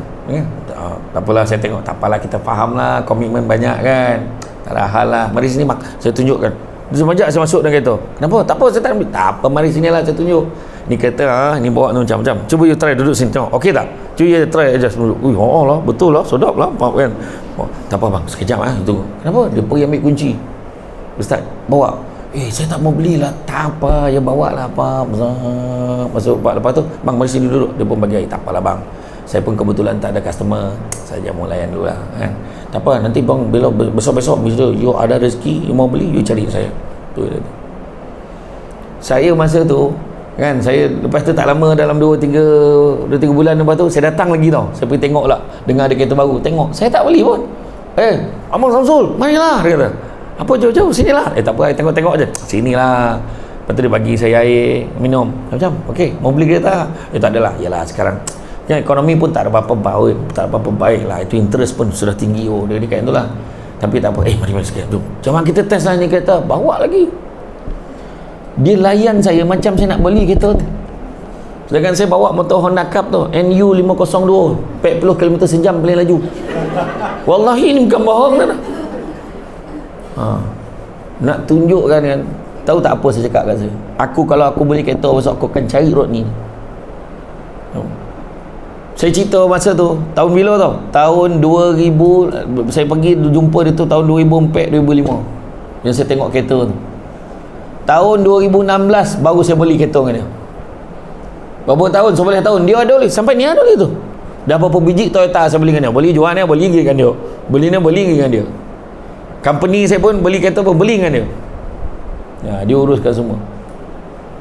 tak apalah, saya tengok, tak apalah, kita faham lah, komitmen banyak kan, tak ada hal lah, mari sini mak, saya tunjukkan. Dia semajak saya masuk dalam kereta. Kenapa? Tak apa, saya tak ambil. Tak apa, mari sini lah, saya tunjuk. Ni kereta ni bawa tu macam-macam. Cuba you try duduk sini, tengok okey tak? Cuba you try adjust dulu. Lah, betul lah, sedap lah, kan. Tak apa bang, sekejap tunggu. Kenapa? Dia pergi ambil kunci. Ustaz, bawa. Saya tak mau belilah. Tak apa, ya bawa lah apa. Masuk pak, lepas tu, bang mari sini duduk. Dia pun bagi air. Tak apalah bang, saya pun kebetulan tak ada customer, saya mau layan dulu lah kan. Tak apa, nanti bang bila besok-besok bila you ada rezeki, you mau beli, you cari saya. Tu dia tu. Saya masa tu kan, saya lepas tu tak lama, dalam 2-3 bulan lepas tu saya datang lagi tau. Saya pergi tengok lah, dengar ada kereta baru, tengok, saya tak beli pun. Abang Samsul, marilah, dia kata. Apa jauh-jauh, sinilah. Tak apa, tengok-tengok je. Sinilah. Lepas tu dia bagi saya air, minum. Macam, okey, mau beli kereta? Tak adalah. Yalah, sekarang yang ekonomi pun tak ada apa-apa baik, tak ada apa-apa baik lah. Itu interest pun sudah tinggi. Dia dekat itulah. Tapi tak apa. Mari sekejap tu. Jangan kita test lah ni kereta. Bawa lagi. Dia layan saya macam saya nak beli kereta tu. Sedangkan saya bawa motor Honda Cup tu, NU 502, 40 km sejam paling laju. Wallahi ni bukan bohong dah. Nak tunjukkan kan. Tahu tak apa saya cakap kat saya? Kalau aku beli kereta besok, aku akan cari Rodney. Saya cerita masa tu, tahun bila tau? Tahun 2000, saya pergi jumpa dia tu tahun 2004-2005. Yang saya tengok kereta tu. Tahun 2016 baru saya beli kereta dengan dia. Berapa tahun? 11 tahun. Dia ada boleh. Sampai ni ada boleh tu. Dah berapa biji Toyota saya beli dengan dia. Beli jual ni, beli dengan dia. Beli ni, beli dengan dia. Company saya pun beli kereta pun beli dengan dia. Dia uruskan semua.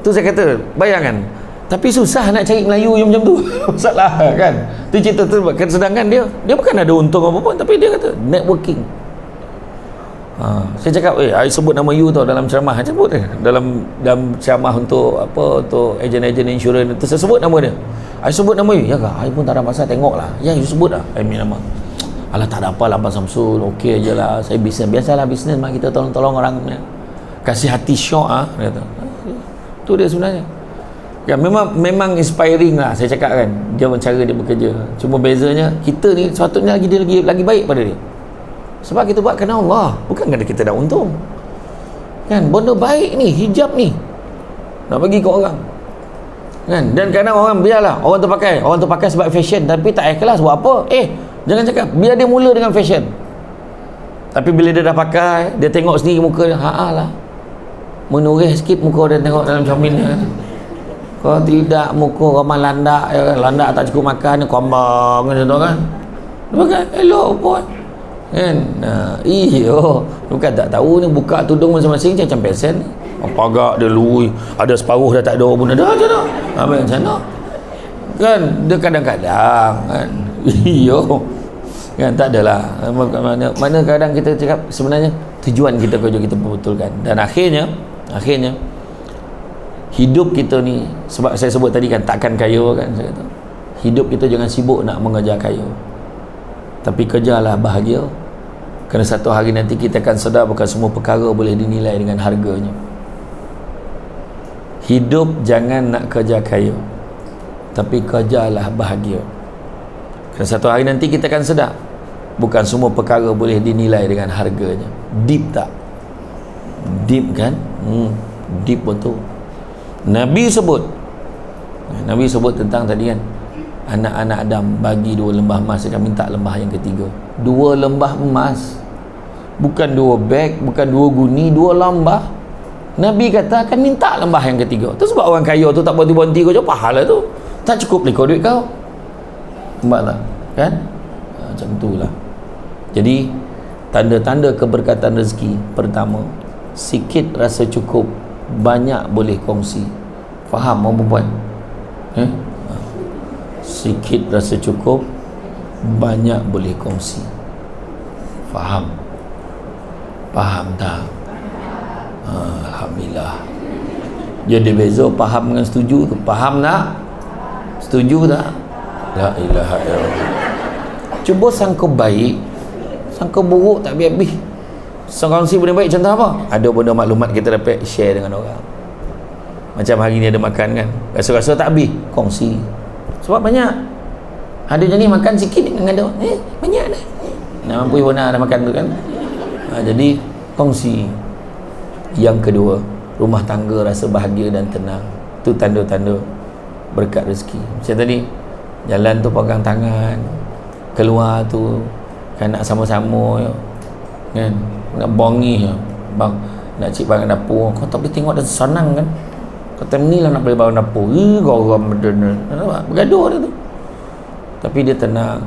Tu saya kata, bayangkan. Tapi susah nak cari Melayu yang macam tu. Masalah kan. Tu cerita tu. Sedangkan dia bukan ada untung apa pun, tapi dia kata networking. Saya cakap, I sebut nama you tau dalam ceramah. Saya sebut dalam ceramah untuk ejen-ejen insurans tu, saya sebut nama dia. I sebut nama you. Ya kah? I pun tak ada masa tengok lah. Ya, you sebut lah. I punya nama. Alah, tak ada apa lah Abang Samsul. Okey je lah. Saya bisnes. Biasalah bisnes mak kita tolong-tolong orang. Kasih hati syok dia kata. Tu dia sebenarnya. Ya, memang inspiring lah saya cakap kan. Dia cara dia bekerja. Cuma bezanya kita ni sepatutnya lagi baik pada dia. Sebab kita buat kerana Allah, bukan kerana kita dah untung. Kan, benda baik ni, hijab ni nak bagi ke orang. Kan, dan kadang orang biarlah orang tu pakai sebab fashion, tapi tak ikhlas buat apa? Jangan cakap, biar dia mula dengan fashion. Tapi bila dia dah pakai, dia tengok sendiri muka dia, lah. Menurih sikit muka dia tengok dalam cermin dia. Kalau tidak, muka ramai landak tak cukup makan, kombang macam tu kan. Dia pakai, elok pun. Kan? Bukan tak tahu ni, buka tudung masing-masing macam pesen ni. Pagak dia lui, ada separuh dah tak ada pun, ada je dah. Macam mana? Kan, dia kadang-kadang kan. Kan, tak adalah. Mana kadang kita cakap sebenarnya tujuan kita kerja kita betulkan. Dan akhirnya hidup kita ni, sebab saya sebut tadi kan, takkan kaya kan, saya kata. Hidup kita jangan sibuk nak mengejar kaya, tapi kejarlah bahagia. Kerana satu hari nanti kita akan sedar bukan semua perkara boleh dinilai dengan harganya. Hidup jangan nak kejar kaya, tapi kejarlah bahagia. Kerana satu hari nanti kita akan sedar bukan semua perkara boleh dinilai dengan harganya. Deep tak? Deep kan? Deep betul. Nabi sebut tentang tadi kan, anak-anak Adam bagi 2 lembah emas, dia akan minta lembah yang ketiga. 2 lembah emas, bukan 2 beg, bukan 2 guni, 2 lembah. Nabi kata akan minta lembah yang ketiga. Tu sebab orang kaya tu tak berhenti-berhenti kau jawab pahala tu. Tak cukup kau duit kau. Nampak tak? Kan? Macam tu lah. Jadi tanda-tanda keberkatan rezeki, pertama, sikit rasa cukup, banyak boleh kongsi. Faham orang perempuan? Sikit rasa cukup, banyak boleh kongsi. Faham tak? Alhamdulillah. Jadi beza faham dengan setuju tu. Faham tak? Setuju tak? La ilaha illallah. Cuba sangka baik, sangka buruk tak habis-habis. Kongsi benda baik contoh apa? Ada benda maklumat kita dapat share dengan orang. Macam hari ni ada makan kan, rasa-rasa tak habis, kongsi. Sebab banyak. Ada jenis makan sikit dengan ada banyak dah. Nak mampu pun dah makan tu kan. Jadi kongsi. Yang kedua, rumah tangga rasa bahagia dan tenang. Tu tanda-tanda berkat rezeki. Macam tadi, jalan tu pegang tangan, keluar tu kan nak sama-sama kan, nak bongi bang, nak cik barang dapur, kau tak boleh tengok dah senang kan. Kata ni lah nak beli barang dapur, geram bergaduh dia tu. Tapi dia tenang.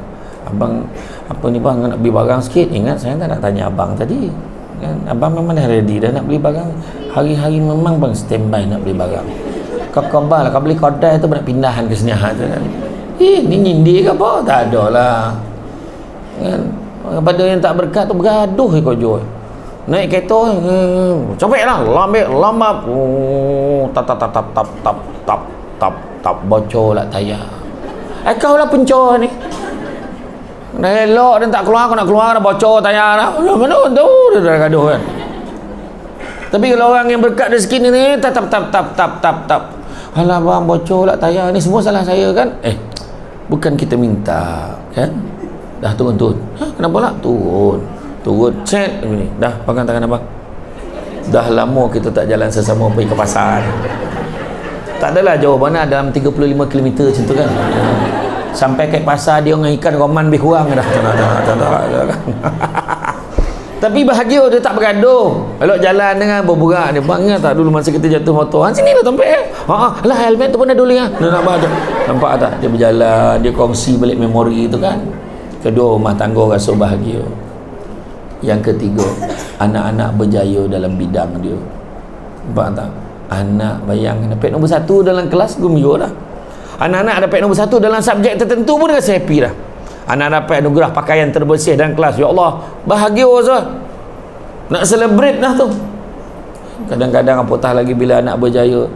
Abang apa ni bang, nak beli barang sikit. Ingat saya tak nak tanya abang tadi kan, abang memang dah ready dah nak beli barang. Hari-hari memang bang standby nak beli barang. Kau khabar lah, kau beli kodai tu nak pindahan ke sini tu kan. Ni nyindir ke apa? Tak ada lah kan. Pada yang tak berkat tu bergaduh kojo. Naik kereta, cepet lah, lambat, tap tap tap tap tap tap tap tap tap, bocor lah tayar. Kau lah pencor ni. Dah elok dan tak keluar, kau nak keluar dah bocor tayar dah. Mana tahu dia dah gaduh kan. Tapi kalau orang yang berkat rezeki ni tap tap tap tap tap tap tap. Alah bang, bocor lah tayar ni, semua salah saya kan. Bukan kita minta kan. Dah turun. Kenapa lah? Turun. Cek ni. Dah pegang tangan abang. Dah lama kita tak jalan sesama pergi ke pasar. Tak adalah jauh mana, dalam 35 km macam tu kan. Sampai ke pasar dia dengan ikan roman lebih kurang dah. Tapi bahagia dia tak bergaduh. Elok jalan dengan berburak dia. Bang ingat tak dulu masa kita jatuh motor? Sini lah tempat lah helmet tu pun dah dulu ya. Dia nampak tak? Dia berjalan, dia kongsi balik memori tu kan. Kedua, rumah tangga rasa bahagia. Yang ketiga, anak-anak berjaya dalam bidang dia. Nampak tak? Anak bayang dapat nombor 1 dalam kelas, gembira dah. Anak-anak dapat nombor 1 dalam subjek tertentu pun dia rasa happy dah. Anak dapat anugerah pakaian terbersih dalam kelas, ya Allah, bahagia Ustaz. Nak celebrate dah tu. Kadang-kadang apatah lagi bila anak berjaya.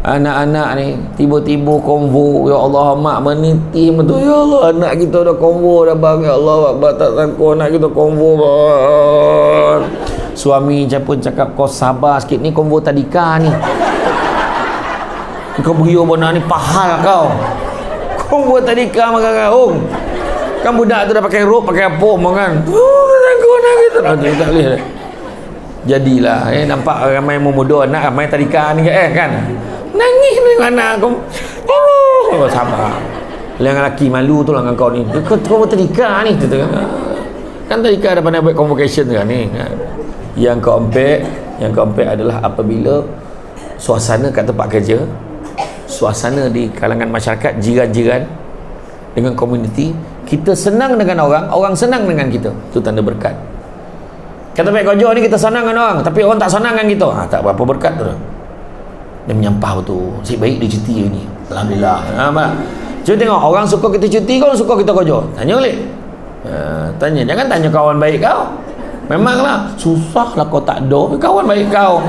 Anak-anak ni tiba-tiba konvo, ya Allah, mak meniti betul, ya Allah, anak kita dah konvo dah bang, ya Allah, tak sangka anak kita konvo bang. Suami pun cakap, kau sabar sikit ni, konvo tadika ni. Kau beria benar ni, pahal kau. Konvo tadika makan gaung. Kan budak tu dah pakai rok, pakai apa kan. Sangka anak kita tak boleh. Jadilah nampak ramai memudah anak, ramai tadika ni kan. Nangis dengan anak kau. Sabar. Yang lelaki malu tu lah dengan kau ni. Kau tadika ni tu kan tadika ada pandai buat convocation kan ni kan. Yang keempat adalah apabila suasana kat tempat kerja, suasana di kalangan masyarakat, jiran-jiran dengan komuniti, kita senang dengan orang senang dengan kita. Itu tanda berkat. Kata baik kojo ni kita senang dengan orang, tapi orang tak senang dengan kita. Tak berapa berkat tu. Dia menyampah tu. Asyik baik dia cuti ni. Alhamdulillah. Cuba tengok, orang suka kita cuti, kau suka kita kojo. Tanya balik. Tanya, jangan tanya kawan baik kau. Memanglah susahlah kau tak ada kawan baik kau.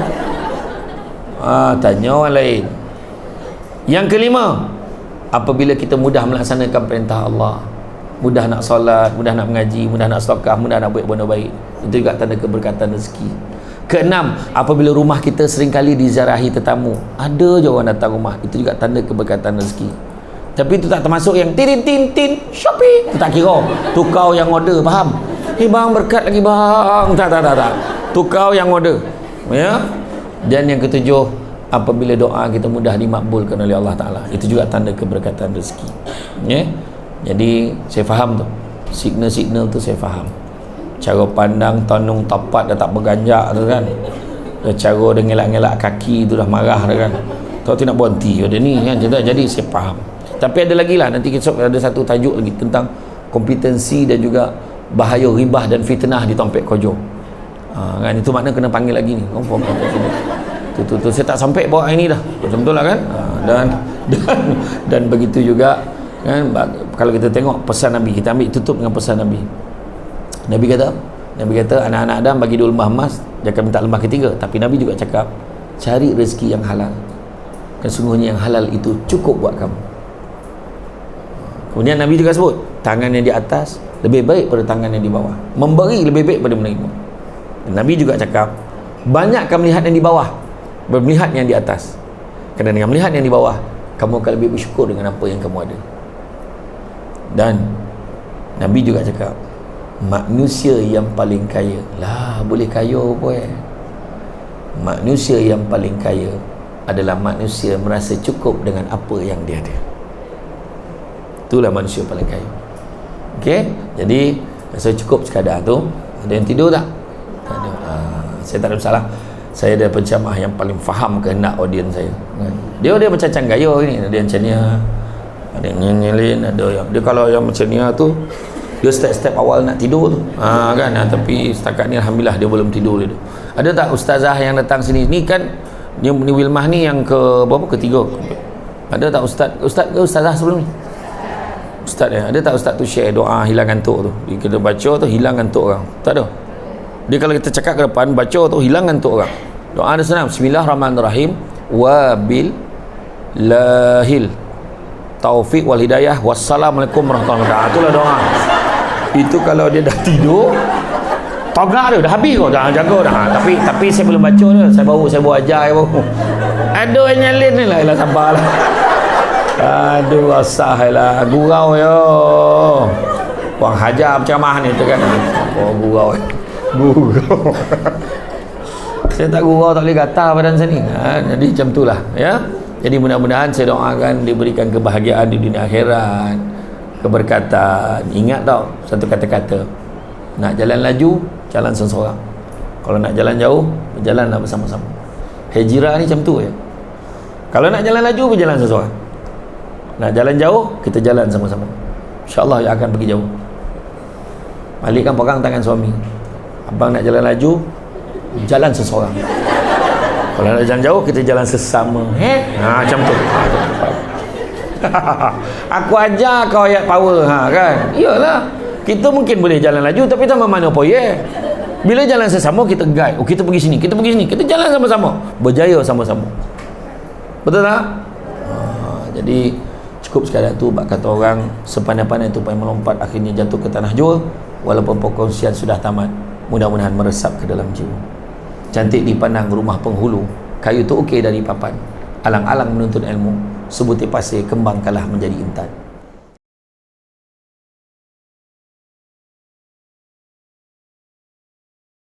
Tanya orang lain. Yang kelima, apabila kita mudah melaksanakan perintah Allah, mudah nak solat, mudah nak mengaji, mudah nak sedekah, mudah nak buat benda baik, itu juga tanda keberkatan rezeki. Keenam, apabila rumah kita seringkali diziarahi tetamu, ada je orang datang rumah, itu juga tanda keberkatan rezeki. Tapi itu tak termasuk yang tin Shopee, itu tak kira. Tu kau yang order, faham? Bang berkat lagi bang. Tak. Tu kau yang order. Ya. Dan yang ketujuh, apabila doa kita mudah dimakbulkan oleh Allah Ta'ala, itu juga tanda keberkatan rezeki. Ya. Jadi saya faham tu, signal-signal tu saya faham. Cara pandang tanung tapat dah tak berganjak tu kan, cara dia ngelak-ngelak kaki tu dah marah dah kan, tahu tu nak berhenti ada ni kan. Jadi saya faham. Tapi ada lagi lah, nanti kita ada satu tajuk lagi tentang kompetensi dan juga bahaya ribah dan fitnah di Tompek Kojo. Kan itu makna kena panggil lagi ni. Tu saya tak sampai bawa ini dah. Betul lah kan? Dan begitu juga kan, kalau kita tengok pesan Nabi, kita ambil tutup dengan pesan Nabi. Nabi kata anak-anak Adam bagi 2 lembah emas, jangan minta lembah ketiga. Tapi Nabi juga cakap, cari rezeki yang halal, kan sungguhnya yang halal itu cukup buat kamu. Kemudian Nabi juga sebut, tangan yang di atas lebih baik pada tangan yang di bawah, memberi lebih baik pada menerima. Dan Nabi juga cakap, banyakkan melihat yang di bawah, melihat yang di atas, kerana dengan melihat yang di bawah, kamu akan lebih bersyukur dengan apa yang kamu ada. Dan Nabi juga cakap, manusia yang paling kaya lah, boleh kaya apa manusia yang paling kaya adalah manusia merasa cukup dengan apa yang dia ada. Itulah manusia paling kaya. Okey, jadi rasa cukup sekadar tu. Ada yang tidur tak? Tak ada. Saya tak ada masalah. Saya ada pencamah yang paling faham kehendak audiens saya. Dia macam gaya ni, ada yang macam ni, ada yang nyelin, ada yang dia kalau yang macam ni tu, dia step awal nak tidur tu. Kan, tapi setakat ni alhamdulillah dia belum tidur dia. Ada tak ustazah yang datang sini? Ni kan ni Wilmah ni yang ke berapa? Ketiga. Ada tak ustaz ke ustazah sebelum ni? Ustaz ada tak ustaz tu share doa hilang ngantuk tu? Kita baca tu hilang ngantuk orang. Tak ada. Dia kalau kita cakap ke depan baca tu hilang ngantuk orang. Doa dia senang. Bismillahirrahmanirrahim. Wabil lahil taufik wal hidayah. Wassalamualaikum warahmatullahi wabarakatuh. Itulah doa. Itu kalau dia dah tidur, togak dia dah habis kau. Dah jaga dah. Tapi saya belum baca dah. Saya baru ajar baru. Aduh nyalin ni lah. Sabarlah. Aduh asahlah gurau yo. Puang hajar ceramah ni tu kan. Oh gurau. Saya tak gurau tak boleh gatal badan saya ni. Jadi macam itulah ya. Jadi mudah-mudahan saya doakan diberikan kebahagiaan di dunia akhirat, keberkatan. Ingat tau satu kata-kata, nak jalan laju jalan seorang, kalau nak jalan jauh berjalanlah bersama-sama. Hijrah ni macam tu ya. Kalau nak jalan laju berjalan seorang, nak jalan jauh kita jalan sama-sama, insyaAllah yang akan pergi jauh. Balik kan pegang tangan suami, abang nak jalan laju jalan seseorang, kalau nak jalan jauh kita jalan sesama. Macam tu. Aku ajar kau ayat power kan. Iyalah, kita mungkin boleh jalan laju tapi tak mana apa ya. Bila jalan sesama kita guide. Kita pergi sini, kita pergi sini, kita jalan sama-sama, berjaya sama-sama. Betul tak? Jadi cukup sekadar tu. Bak kata orang, sepandai-pandai tupai melompat akhirnya jatuh ke tanah jua. Walaupun perkongsian sudah tamat, mudah-mudahan meresap ke dalam jiwa. Cantik dipandang rumah penghulu, kayu tu okey dari papan. Alang-alang menuntut ilmu, sebutir pasir kembang kalah menjadi intan.